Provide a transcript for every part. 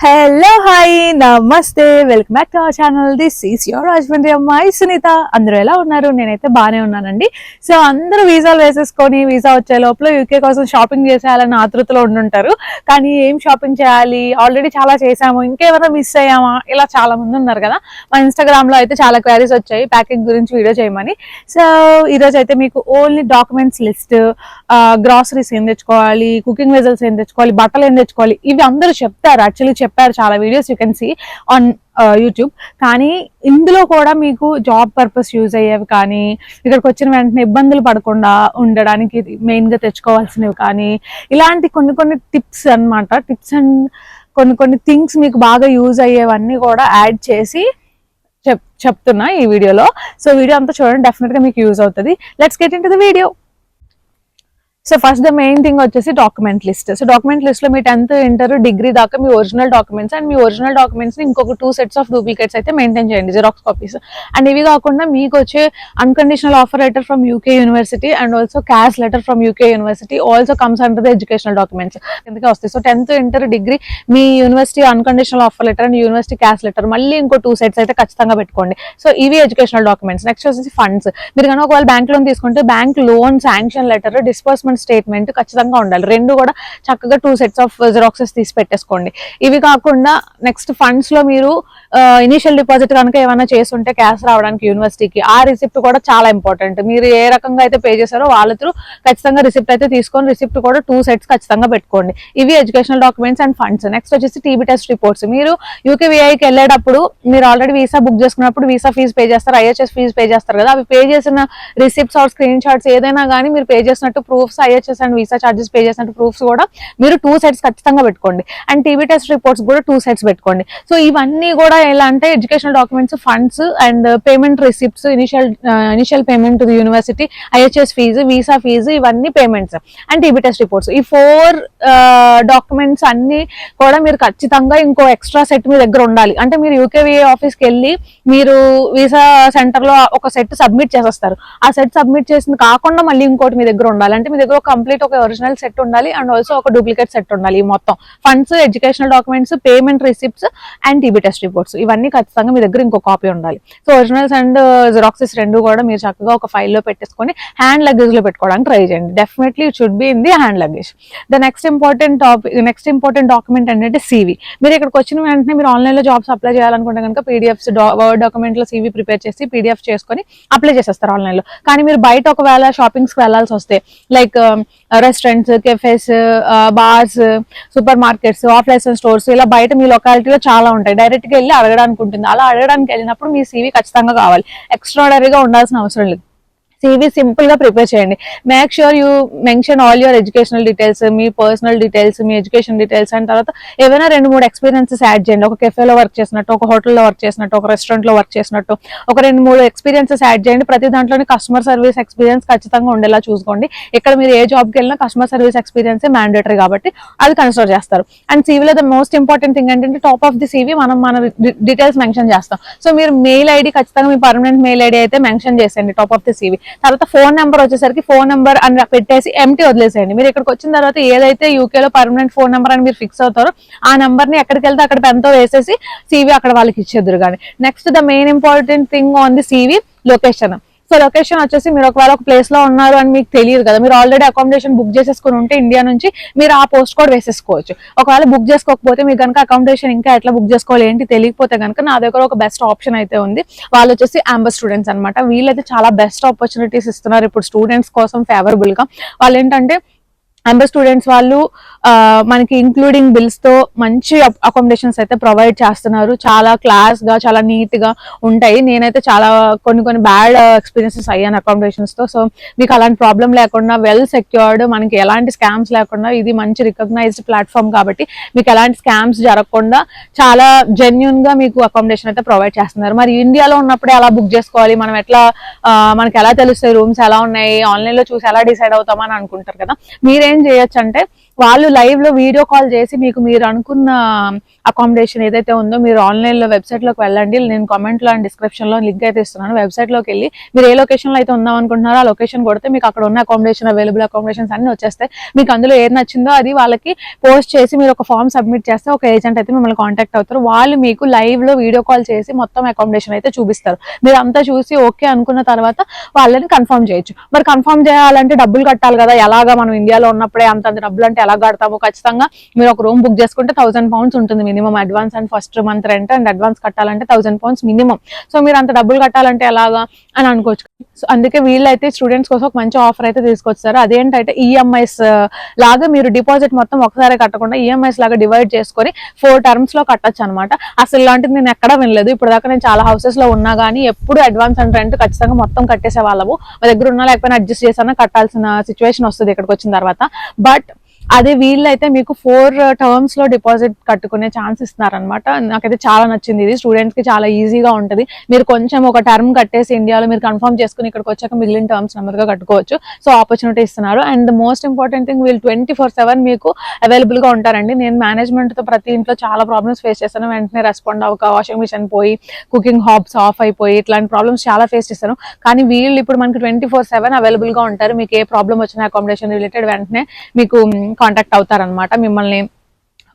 Hello hi నమస్తే welcome back to our channel. This is your husband అమ్మాయి సునీత. అందరూ ఎలా ఉన్నారు? నేనైతే బాగానే ఉన్నానండి. సో అందరూ వీసాలు వేసేసుకొని వీసా వచ్చే లోపల యూకే కోసం షాపింగ్ చేసేయాలని ఆతృతలో ఉండుంటారు. కానీ ఏం షాపింగ్ చేయాలి, ఆల్రెడీ చాలా చేసాము, ఇంకేమైనా మిస్ అయ్యామా, ఇలా చాలా మంది ఉన్నారు కదా. మా ఇన్స్టాగ్రామ్ లో అయితే చాలా క్వైరీస్ వచ్చాయి ప్యాకింగ్ గురించి వీడియో చేయమని. సో ఈరోజు అయితే మీకు ఓన్లీ డాక్యుమెంట్స్ లిస్ట్, గ్రాసరీస్ ఏం తెచ్చుకోవాలి, కుకింగ్ వెజల్స్ ఏం తెచ్చుకోవాలి, బట్టలు ఏం తెచ్చుకోవాలి, ఇవి అందరూ చెప్తారు. యాక్చువల్లీ చెప్పారు చాలా videos you can see on YouTube. కానీ ఇందులో కూడా మీకు జాబ్ పర్పస్ యూజ్ అయ్యేవి కానీ, ఇక్కడికి వచ్చిన వెంటనే ఇబ్బందులు పడకుండా ఉండడానికి మెయిన్ గా తెచ్చుకోవాల్సినవి కానీ, ఇలాంటి కొన్ని కొన్ని టిప్స్ అన్నమాట. టిప్స్ అండ్ కొన్ని థింగ్స్ మీకు బాగా యూజ్ అయ్యేవన్నీ కూడా యాడ్ చేసి చెప్తున్నా ఈ వీడియోలో. సో వీడియో అంతా చూడండి, డెఫినెట్ గా మీకు యూజ్ అవుతుంది. Let's get into the video. So first the main thing వచ్చేసి document list. So document list లో మీ 10th ఇంటర్ డిగ్రీ దాకా మీ ఒరిజినల్ డాక్యుమెంట్స్ అండ్ మీ ఒరిజినల్ డాక్యుమెంట్స్ ని ఇంకొక 2 sets ఆఫ్ డూప్లికేట్స్ అయితే మెయింటైన్ చేయండి, జిరాక్స్ కాపీస్. అండ్ ఇవి కాకుండా మీకు వచ్చే unconditional offer letter from UK university and also cash letter from UK university also comes under the educational documents ఎందుకే వస్తాయి. So 10th inter degree me university unconditional offer letter and university cash letter మళ్ళీ ఇంకో 2 sets అయితే ఖచ్చితంగా పెట్టుకోండి. So ఇవి educational documents. Next వచ్చేసి funds. మీరు కనుక ఒకవేళ బ్యాంక్ లోన్ తీసుకుంటే bank loan sanction letter, disbursement statement ఖచ్చితంగా ఉండాలి. రెండు కూడా చక్కగా 2 sets ఆఫ్ జిరాక్సెస్ తీసి పెట్టేసుకోండి. ఇవి కాకుండా నెక్స్ట్ ఫండ్స్ లో మీరు ఇనిషియల్ డిపాజిట్ కనుక ఏమైనా చేస్తుంటే క్యాష్ రావడానికి యూనివర్సిటీకి, ఆ రిసిప్ట్ కూడా చాలా ఇంపార్టెంట్. మీరు ఏ రకంగా అయితే పే చేశారో వాళ్ళ త్రూ ఖచ్చితంగా రిసిప్ట్ అయితే తీసుకొని రిసిప్ట్ కూడా 2 sets ఖచ్చితంగా పెట్టుకోండి. ఇవి educational documents and funds. Next వచ్చేసి టీబీ టెస్ట్ రిపోర్ట్స్. మీరు యూకేవిఐకి వెళ్ళేటప్పుడు మీరు ఆల్రెడీ వీసా బుక్ చేసుకున్నప్పుడు వీసా ఫీజు పే చేస్తారు, ఐహెచ్ఎస్ ఫీజు పే చేస్తారు కదా. అవి పే చేసిన రిసిప్ట్స్ ఆర్ స్క్రీన్ షాట్స్ ఏదైనా కానీ మీరు పే చేసినట్టు proofs, IHS and visa charges pay చేసినట్టు ప్రూఫ్స్ కూడా మీరు 2 sets ఖచ్చితంగా పెట్టుకోండి. అండ్ టీబీ టెస్ట్ రిపోర్ట్స్ కూడా 2 sets పెట్టుకోండి. సో ఇవన్నీ కూడా ఎలా అంటే educational documents, funds and payment receipts, initial payment to the university, IHS fee, visa fee, ఇవన్నీ payments and TB test reports. ఈ 4 డాక్యుమెంట్స్ అన్ని కూడా మీరు ఖచ్చితంగా ఇంకో ఎక్స్ట్రా సెట్ మీ దగ్గర ఉండాలి. అంటే మీరు యూకేవిఏ ఆఫీస్కి వెళ్ళి మీరు వీసా సెంటర్ లో ఒక సెట్ సబ్మిట్ చేసేస్తారు. ఆ సెట్ సబ్మిట్ చేసింది కాకుండా మళ్ళీ ఇంకోటి మీ దగ్గర ఉండాలి. అంటే మీ దగ్గర కంప్లీట్ ఒక ఒరిజినల్ సెట్ ఉండాలి అండ్ ఆల్సో ఒక డూప్లికేట్ సెట్ ఉండాలి. ఈ మొత్తం funds, educational documents, payment receipts and TB test reports ఇవన్నీ ఖచ్చితంగా మీ దగ్గర ఇంకో కాపీ ఉండాలి. సో ఒరిజినల్స్ అండ్ జిరాక్సెస్ రెండు కూడా మీరు చక్కగా ఒక ఫైల్లో పెట్టేసుకొని హ్యాండ్ లగేజ్ లో పెట్టుకోవడానికి ట్రై చేయండి. Definitely it should be in the hand luggage. The next important document ఏంటంటే సివి. మీరు ఇక్కడికి వచ్చిన వెంటనే మీరు ఆన్లైన్ లో జాబ్స్ అప్లై చేయాలనుకుంటే కనుక పీడిఎఫ్స్, వర్డ్ డాక్యుమెంట్ లో సివి ప్రిపేర్ చేసి పీడిఎఫ్ చేసుకొని అప్లై చేసేస్తారు ఆన్లైన్ లో. కానీ మీరు బయట ఒకవేళ షాపింగ్స్ కి వెళ్లాల్సి వస్తే like restaurants, cafes, bars, supermarkets, off licence stores, ఇలా బయట మీ లొకాలిటీలో చాలా ఉంటాయి. డైరెక్ట్ గా వెళ్ళి అడగడానికి ఉంటుంది. అలా అడగడానికి వెళ్ళినప్పుడు మీ సివి ఖచ్చితంగా కావాలి. ఎక్స్ట్రాడనరీగా ఉండాల్సిన అవసరం లేదు. సివి సింపుల్ గా ప్రిపేర్ చేయండి. Make sure you mention all your educational details, me personal details, me education details and తర్వాత ఏవైనా 2-3 ఎక్స్పీరియన్సెస్ యాడ్ చేయండి. ఒక కెఫేలో వర్క్ చేసినట్టు, ఒక హోటల్లో వర్క్ చేసినట్టు, ఒక రెస్టారెంట్ లో వర్క్ చేసినట్టు ఒక 2-3 ఎక్స్పీరియన్సెస్ యాడ్ చేయండి. ప్రతి దాంట్లోని కస్టమర్ సర్వీస్ ఎక్స్పీరియన్స్ ఖచ్చితంగా ఉండేలా చూసుకోండి. ఇక్కడ మీరు ఏ జాబ్కి వెళ్ళినా కస్టమర్ సర్వీస్ ఎక్స్పీరియన్స్ మ్యాండేటరీ కాబట్టి అది కన్సిడర్ చేస్తారు. అండ్ సివిలో ద మోస్ట్ ఇంపార్టెంట్ థింగ్ ఏంటంటే టాప్ ఆఫ్ ది సివి మనం మన డీటెయిల్స్ మెన్షన్ చేస్తాం. సో మీరు మెయిల్ ఐడి ఖచ్చితంగా మీ పర్మనెంట్ మెయిల్ ఐడి అయితే మెన్షన్ చేసేయండి టాప్ ఆఫ్ ది సివి. తర్వాత ఫోన్ నెంబర్ వచ్చేసరికి ఫోన్ నెంబర్ అని పెట్టేసి ఎంటీ వదిలేసేయండి. మీరు ఇక్కడికి వచ్చిన తర్వాత ఏదైతే యూకేలో పర్మనెంట్ ఫోన్ నెంబర్ అని మీరు ఫిక్స్ అవుతారో ఆ నెంబర్ ని ఎక్కడికి వెళ్తే అక్కడ పెన్తో వేసేసి సివి అక్కడ వాళ్ళకి ఇచ్చేద్దరు. కానీ next the main important thing on the CV, location. So location వచ్చేసి మీరు ఒకవేళ ఒక ప్లేస్ లో ఉన్నారు అని మీకు తెలియదు కదా, మీరు ఆల్రెడీ అకామిడేషన్ బుక్ చేసేసుకుని ఉంటే ఇండియా నుంచి మీరు ఆ పోస్ట్ కోడ్ వేసేసుకోవచ్చు. ఒకవేళ బుక్ చేసుకోకపోతే మీకు కనుక అకామిడేషన్ ఇంకా ఎట్లా బుక్ చేసుకోవాలి ఏంటి తెలియకపోతే కనుక నా దగ్గర ఒక బెస్ట్ ఆప్షన్ అయితే ఉంది. వాళ్ళు వచ్చేసి అంబర్ స్టూడెంట్స్ అనమాట. వీళ్ళైతే చాలా బెస్ట్ ఆపర్చునిటీస్ ఇస్తున్నారు ఇప్పుడు స్టూడెంట్స్ కోసం ఫేవరబుల్ గా. వాళ్ళు ఏంటంటే అంబర్ స్టూడెంట్స్ వాళ్ళు మనకి ఇంక్లూడింగ్ బిల్స్ తో మంచి అకామిడేషన్స్ అయితే ప్రొవైడ్ చేస్తున్నారు. చాలా క్లాస్ గా, చాలా నీట్ గా ఉంటాయి. నేనైతే చాలా కొన్ని బ్యాడ్ ఎక్స్పీరియన్సెస్ అయ్యాను అకామిడేషన్స్ తో. సో మీకు అలాంటి ప్రాబ్లం లేకుండా వెల్ సెక్యూర్డ్, మనకి ఎలాంటి స్కామ్స్ లేకుండా, ఇది మంచి రికగ్నైజ్డ్ ప్లాట్ఫామ్ కాబట్టి మీకు ఎలాంటి స్కామ్స్ జరగకుండా చాలా జెన్యున్ గా మీకు అకామిడేషన్ అయితే ప్రొవైడ్ చేస్తున్నారు. మరి ఇండియాలో ఉన్నప్పుడే అలా బుక్ చేసుకోవాలి, మనం ఎట్లా మనకి ఎలా తెలుస్తాయి రూమ్స్ ఎలా ఉన్నాయి, ఆన్లైన్ లో చూసి ఎలా డిసైడ్ అవుతామని అనుకుంటారు కదా. మీరేం చేయొచ్చు అంటే వాళ్ళు లైవ్ లో వీడియో కాల్ చేసి మీకు మీరు అనుకున్న అకామిడేషన్ ఏదైతే ఉందో మీరు ఆన్లైన్ లో వెబ్సైట్ లోకి వెళ్ళండి. నేను కామెంట్ లో అండ్ డిస్క్రిప్షన్ లో లింక్ అయితే ఇస్తున్నాను. వెబ్సైట్ లోకి వెళ్ళి మీరు ఏ లొకేషన్ లో అయితే ఉందాం అనుకుంటున్నారో ఆ లొకేషన్ కొడితే మీకు అక్కడ ఉన్న అకామిడేషన్ అవైలబుల్ అకామిడేషన్స్ అన్ని వచ్చేస్తాయి. మీకు అందులో ఏది నచ్చిందో అది వాళ్ళకి పోస్ట్ చేసి మీరు ఒక ఫామ్ సబ్మిట్ చేస్తే ఒక ఏజెంట్ అయితే మిమ్మల్ని కాంటాక్ట్ అవుతారు. వాళ్ళు మీకు లైవ్ లో వీడియో కాల్ చేసి మొత్తం అకామిడేషన్ అయితే చూపిస్తారు. మీరు అంతా చూసి ఓకే అనుకున్న తర్వాత వాళ్ళని కన్ఫర్మ్ చేయొచ్చు. మరి కన్ఫర్మ్ చేయాలంటే డబ్బులు కట్టాలి కదా, ఎలాగా మనం ఇండియాలో ఉన్నప్పుడే అంత డబ్బులు అంటే ఎలా కడతాము? ఖచ్చితంగా మీరు ఒక రూమ్ బుక్ చేసుకుంటే £1000 ఉంటుంది minimum advance and first month rent and advance కట్టాలంటే £1000 మినిమం. సో మీరు అంత డబ్బులు కట్టాలంటే ఎలాగా అని అనుకోవచ్చు. సో అందుకే వీళ్ళైతే స్టూడెంట్స్ కోసం ఒక మంచి ఆఫర్ అయితే తీసుకొచ్చారు. అదేంటంటే ఈఎంఐస్ లాగా మీరు డిపాజిట్ మొత్తం ఒకసారి కట్టకుండా ఈఎంఐస్ లాగా డివైడ్ చేసుకొని 4 terms లో కట్టొచ్చు అనమాట. అసలు ఇలాంటిది నేను ఎక్కడా వినలేదు. ఇప్పుడు దాకా నేను చాలా హౌసెస్ లో ఉన్నా కానీ ఎప్పుడు అడ్వాన్స్ అండ్ రెంట్ ఖచ్చితంగా మొత్తం కట్టేసే వాళ్ళము. మా దగ్గర ఉన్నా లేకపోయినా అడ్జస్ట్ చేసానా కట్టాల్సిన సిచ్యువేషన్ వస్తుంది ఇక్కడికి వచ్చిన తర్వాత. బట్ అదే వీళ్ళైతే మీకు 4 terms లో డిపాజిట్ కట్టుకునే ఛాన్స్ ఇస్తున్నారనమాట. నాకైతే చాలా నచ్చింది. ఇది స్టూడెంట్స్ కి చాలా ఈజీగా ఉంటుంది. మీరు కొంచెం ఒక టర్మ్ కట్టేసి ఇండియాలో మీరు కన్ఫర్మ్ చేసుకుని ఇక్కడికి వచ్చాక మిగిలిన టర్మ్స్ నెమ్మదిగా కట్టుకోవచ్చు. సో ఆపర్చునిటీ ఇస్తున్నారు. అండ్ మోస్ట్ ఇంపార్టెంట్ థింగ్ వీళ్ళు 24/7 మీకు అవైలబుల్ గా ఉంటారండి. నేను మేనేజ్మెంట్ తో ప్రతి ఇంట్లో చాలా ప్రాబ్లమ్స్ ఫేస్ చేస్తాను. వెంటనే రెస్పాండ్ అవ్వక వాషింగ్ మిషన్ పోయి, కుకింగ్ హాబ్స్ ఆఫ్ అయిపోయి, ఇట్లాంటి ప్రాబ్లమ్స్ చాలా ఫేస్ చేస్తాను. కానీ వీళ్ళు ఇప్పుడు మనకి 24/7 అవైలబుల్ గా ఉంటారు. మీకు ఏ ప్రాబ్లం వచ్చినా అకామిడేషన్ రిలేటెడ్ వెంటనే మీకు కాంటాక్ట్ అవుతారనమాట. మిమ్మల్ని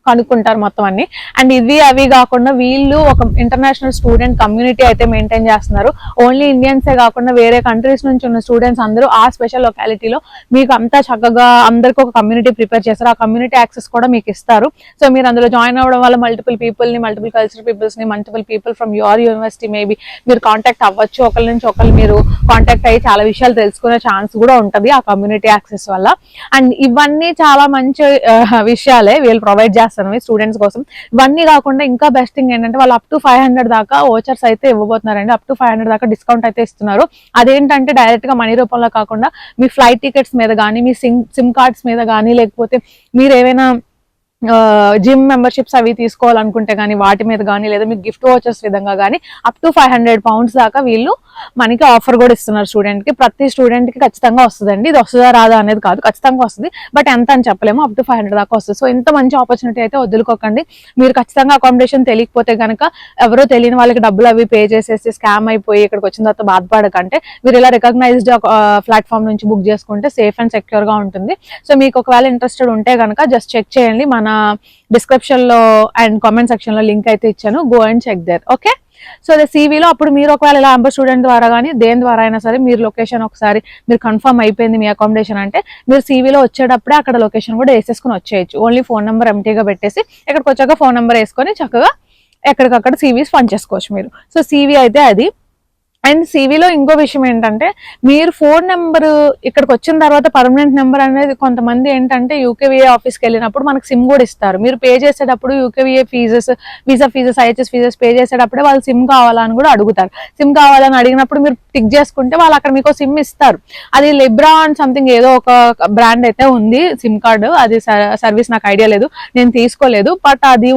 కనుక్కుంటారు మొత్తం అన్ని. అండ్ ఇవి అవి కాకుండా వీళ్ళు ఒక ఇంటర్నేషనల్ స్టూడెంట్ కమ్యూనిటీ అయితే మెయింటైన్ చేస్తున్నారు. ఓన్లీ ఇండియన్సే కాకుండా వేరే కంట్రీస్ నుంచి ఉన్న స్టూడెంట్స్ అందరూ ఆ స్పెషల్ లొకాలిటీలో మీకు అంతా చక్కగా అందరికి ఒక కమ్యూనిటీ ప్రిపేర్ చేస్తారు. ఆ కమ్యూనిటీ యాక్సెస్ కూడా మీకు ఇస్తారు. సో మీరు అందులో జాయిన్ అవ్వడం వల్ల మల్టిపుల్ కల్చరల్ పీపుల్స్ ని, multiple people from your university maybe మీరు కాంటాక్ట్ అవ్వచ్చు. ఒకరి నుంచి ఒకరు మీరు కాంటాక్ట్ అయ్యి చాలా విషయాలు తెలుసుకునే ఛాన్స్ కూడా ఉంటుంది ఆ కమ్యూనిటీ యాక్సెస్ వల్ల. అండ్ ఇవన్నీ చాలా మంచి విషయాలే వీళ్ళు ప్రొవైడ్ చేస్తారు స్టూడెంట్స్ కోసం. ఇవన్నీ కాకుండా ఇంకా బెస్ట్ థింగ్ ఏంటంటే వాళ్ళు అప్ టు 500 దాకా ఓచర్స్ అయితే ఇవ్వబోతున్నారండి. అప్ టు 500 దాకా డిస్కౌంట్ అయితే ఇస్తున్నారు. అదేంటంటే డైరెక్ట్ గా మనీ రూపంలో కాకుండా మీ ఫ్లైట్ టికెట్స్ మీద కానీ, మీ సిమ్ కార్డ్స్ మీద కానీ, లేకపోతే మీరు ఏవైనా జిమ్ మెంబర్షిప్స్ అవి తీసుకోవాలనుకుంటే కానీ వాటి మీద కానీ, లేదా మీకు గిఫ్ట్ వాచర్స్ విధంగా కానీ అప్ టు £500 దాకా వీళ్ళు మనకి ఆఫర్ కూడా ఇస్తున్నారు స్టూడెంట్ కి. ప్రతి స్టూడెంట్ కి ఖచ్చితంగా వస్తుందండి. ఇది వస్తుందా రాదా అనేది కాదు, ఖచ్చితంగా వస్తుంది. బట్ ఎంత అని చెప్పలేము, అప్ టు 500 దాకా వస్తుంది. సో ఇంత మంచి ఆపర్చునిటీ అయితే వదులుకోకండి. మీరు ఖచ్చితంగా అకామిడేషన్ తెలియకపోతే కనుక ఎవరో తెలియని వాళ్ళకి డబ్బులు అవి పే చేసేసి స్కామ్ అయిపోయి ఇక్కడికి వచ్చిన తర్వాత బాధపడకంటే మీరు ఇలా రికగ్నైజ్డ్ ప్లాట్ఫామ్ నుంచి బుక్ చేసుకుంటే సేఫ్ అండ్ సెక్యూర్ గా ఉంటుంది. సో మీకు ఒకవేళ ఇంట్రెస్టెడ్ ఉంటే కనుక జస్ట్ చెక్ చేయండి. మన డిస్క్రిప్షన్ లో అండ్ కామెంట్ సెక్షన్ లో లింక్ అయితే ఇచ్చాను. Go and check there. Okay. So అదే సివిలో అప్పుడు మీరు ఒకవేళ ఇలా అంబర్ స్టూడెంట్ ద్వారా కానీ దేని ద్వారా అయినా సరే మీరు లొకేషన్ ఒకసారి మీరు కన్ఫర్మ్ అయిపోయింది మీ అకామిడేషన్ అంటే మీరు సివిలో వచ్చేటప్పుడే అక్కడ లొకేషన్ కూడా వేసేసుకుని వచ్చేయచ్చు. ఓన్లీ ఫోన్ నెంబర్ ఎంటీగా పెట్టేసి ఇక్కడికి వచ్చాక ఫోన్ నెంబర్ వేసుకొని చక్కగా ఎక్కడికక్కడ సివీస్ ఫండ్ చేసుకోవచ్చు మీరు. సో సివి అయితే అది. అండ్ సివిలో ఇంకో విషయం ఏంటంటే మీరు ఫోన్ నెంబర్ ఇక్కడికి వచ్చిన తర్వాత పర్మనెంట్ నెంబర్ అనేది కొంతమంది ఏంటంటే యూకేవిఏ ఆఫీస్కి వెళ్ళినప్పుడు మనకు సిమ్ కూడా ఇస్తారు. మీరు పే చేసేటప్పుడు యూకేవిఏ fees, visa fees, IHS fees pay చేసేటప్పుడే వాళ్ళు సిమ్ కావాలని కూడా అడుగుతారు. సిమ్ కావాలని అడిగినప్పుడు మీరు టిక్ చేసుకుంటే వాళ్ళు అక్కడ మీకు సిమ్ ఇస్తారు. అది లిబ్రా అండ్ సంథింగ్ ఏదో ఒక బ్రాండ్ అయితే ఉంది సిమ్ కార్డు. అది సర్వీస్ నాకు ఐడియా లేదు, నేను తీసుకోలేదు. బట్ అది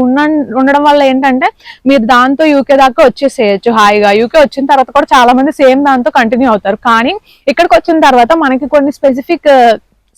ఉండడం వల్ల ఏంటంటే మీరు దాంతో యూకే దాకా వచ్చేసేయచ్చు హాయిగా. యూకే వచ్చిన తర్వాత కూడా చాలా మంది సేమ్ దాంతో కంటిన్యూ అవుతారు. కానీ ఇక్కడికి వచ్చిన తర్వాత మనకి కొన్ని స్పెసిఫిక్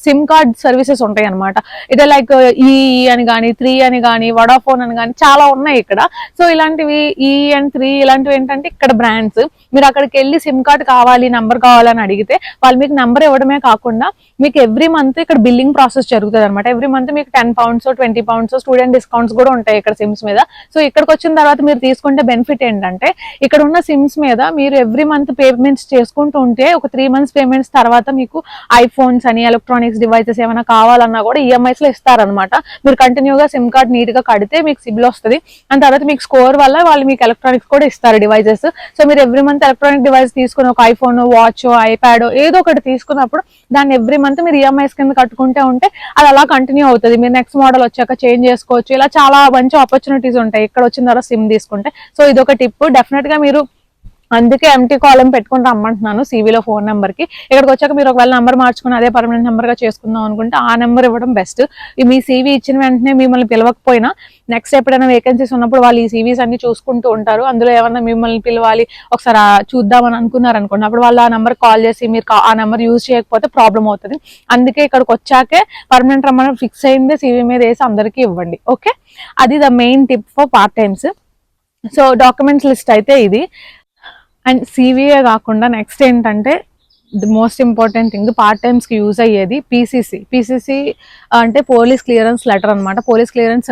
సిమ్ కార్డ్ సర్వీసెస్ ఉంటాయి అనమాట. ఇదే లైక్ ఈ అని కానీ, 3 అని కానీ, వడాఫోన్ అని కానీ చాలా ఉన్నాయి ఇక్కడ. సో ఇలాంటివి ఈ అండ్ 3 ఇలాంటివి ఏంటంటే ఇక్కడ బ్రాండ్స్. మీరు అక్కడికి వెళ్ళి సిమ్ కార్డ్ కావాలి, నెంబర్ కావాలని అడిగితే వాళ్ళు మీకు నెంబర్ ఇవ్వడమే కాకుండా మీకు ఎవ్రీ మంత్ ఇక్కడ బిల్లింగ్ ప్రాసెస్ జరుగుతుంది అనమాట. ఎవ్రీ మంత్ మీకు £10, £20 స్టూడెంట్ డిస్కౌంట్స్ కూడా ఉంటాయి ఇక్కడ సిమ్స్ మీద. సో ఇక్కడికి వచ్చిన తర్వాత మీరు తీసుకుంటే బెనిఫిట్ ఏంటంటే ఇక్కడ ఉన్న సిమ్స్ మీద మీరు ఎవ్రీ మంత్ పేమెంట్స్ చేసుకుంటూ ఉంటే ఒక 3 months పేమెంట్స్ తర్వాత మీకు ఐఫోన్స్ అని, ఎలక్ట్రానిక్స్ డివైసెస్ ఏమైనా కావాలన్నా కూడా ఈఎంఐస్ లో ఇస్తారనమాట. మీరు కంటిన్యూగా సిమ్ కార్డ్ నీట్ గా కడితే మీకు సిబిల్ వస్తుంది. అండ్ తర్వాత మీకు స్కోర్ వల్ల వాళ్ళు మీకు ఎలక్ట్రానిక్స్ కూడా ఇస్తారు డివైసెస్. సో మీరు ఎవ్రీ మంత్ ఎలక్ట్రానిక్ డివైస్ తీసుకుని ఒక ఐఫోన్, వాచ్, ఐప్యాడ్ ఏదో ఒకటి తీసుకున్నప్పుడు దాన్ని ఎవ్రీ మంత్ మీరు ఈఎంఐస్ కింద కట్టుకుంటే ఉంటే అది అలా కంటిన్యూ అవుతుంది. మీరు నెక్స్ట్ మోడల్ వచ్చాక చేంజ్ చేసుకోవచ్చు. ఇలా చాలా మంచి ఆపర్చునిటీస్ ఉంటాయి ఇక్కడ వచ్చిన తర్వాత సిమ్ తీసుకుంటే. సో ఇదొక టిప్. డెఫినెట్ గా మీరు అందుకే ఎంటీ కాలం పెట్టుకుని రమ్మంటున్నాను సివిలో ఫోన్ నెంబర్కి. ఇక్కడికి వచ్చాక మీరు ఒకవేళ నెంబర్ మార్చుకుని అదే పర్మనెంట్ నెంబర్గా చేసుకుందాం అనుకుంటే ఆ నెంబర్ ఇవ్వడం బెస్ట్. మీ సీవీ ఇచ్చిన వెంటనే మిమ్మల్ని పిలవకపోయినా నెక్స్ట్ ఎప్పుడైనా వేకెన్సీస్ ఉన్నప్పుడు వాళ్ళు ఈ సీవీస్ అన్ని చూసుకుంటూ ఉంటారు. అందులో ఏమన్నా మిమ్మల్ని పిలవాలి ఒకసారి చూద్దామని అనుకున్నారు అనుకోండి, అప్పుడు వాళ్ళు ఆ నెంబర్ కాల్ చేసి మీరు ఆ నెంబర్ యూజ్ చేయకపోతే ప్రాబ్లం అవుతుంది. అందుకే ఇక్కడికి వచ్చాకే పర్మనెంట్ నెంబర్ ఫిక్స్ అయిందే సీవీ మీద వేసి అందరికీ ఇవ్వండి. ఓకే, అది the main tip for part times. So documents list అయితే ఇది. అండ్ సీవీఏ కాకుండా నెక్స్ట్ ఏంటంటే the most important thing part టైమ్స్కి యూజ్ అయ్యేది పీసీసీ అంటే పోలీస్ క్లియరెన్స్ లెటర్ అనమాట. పోలీస్ క్లియరెన్స్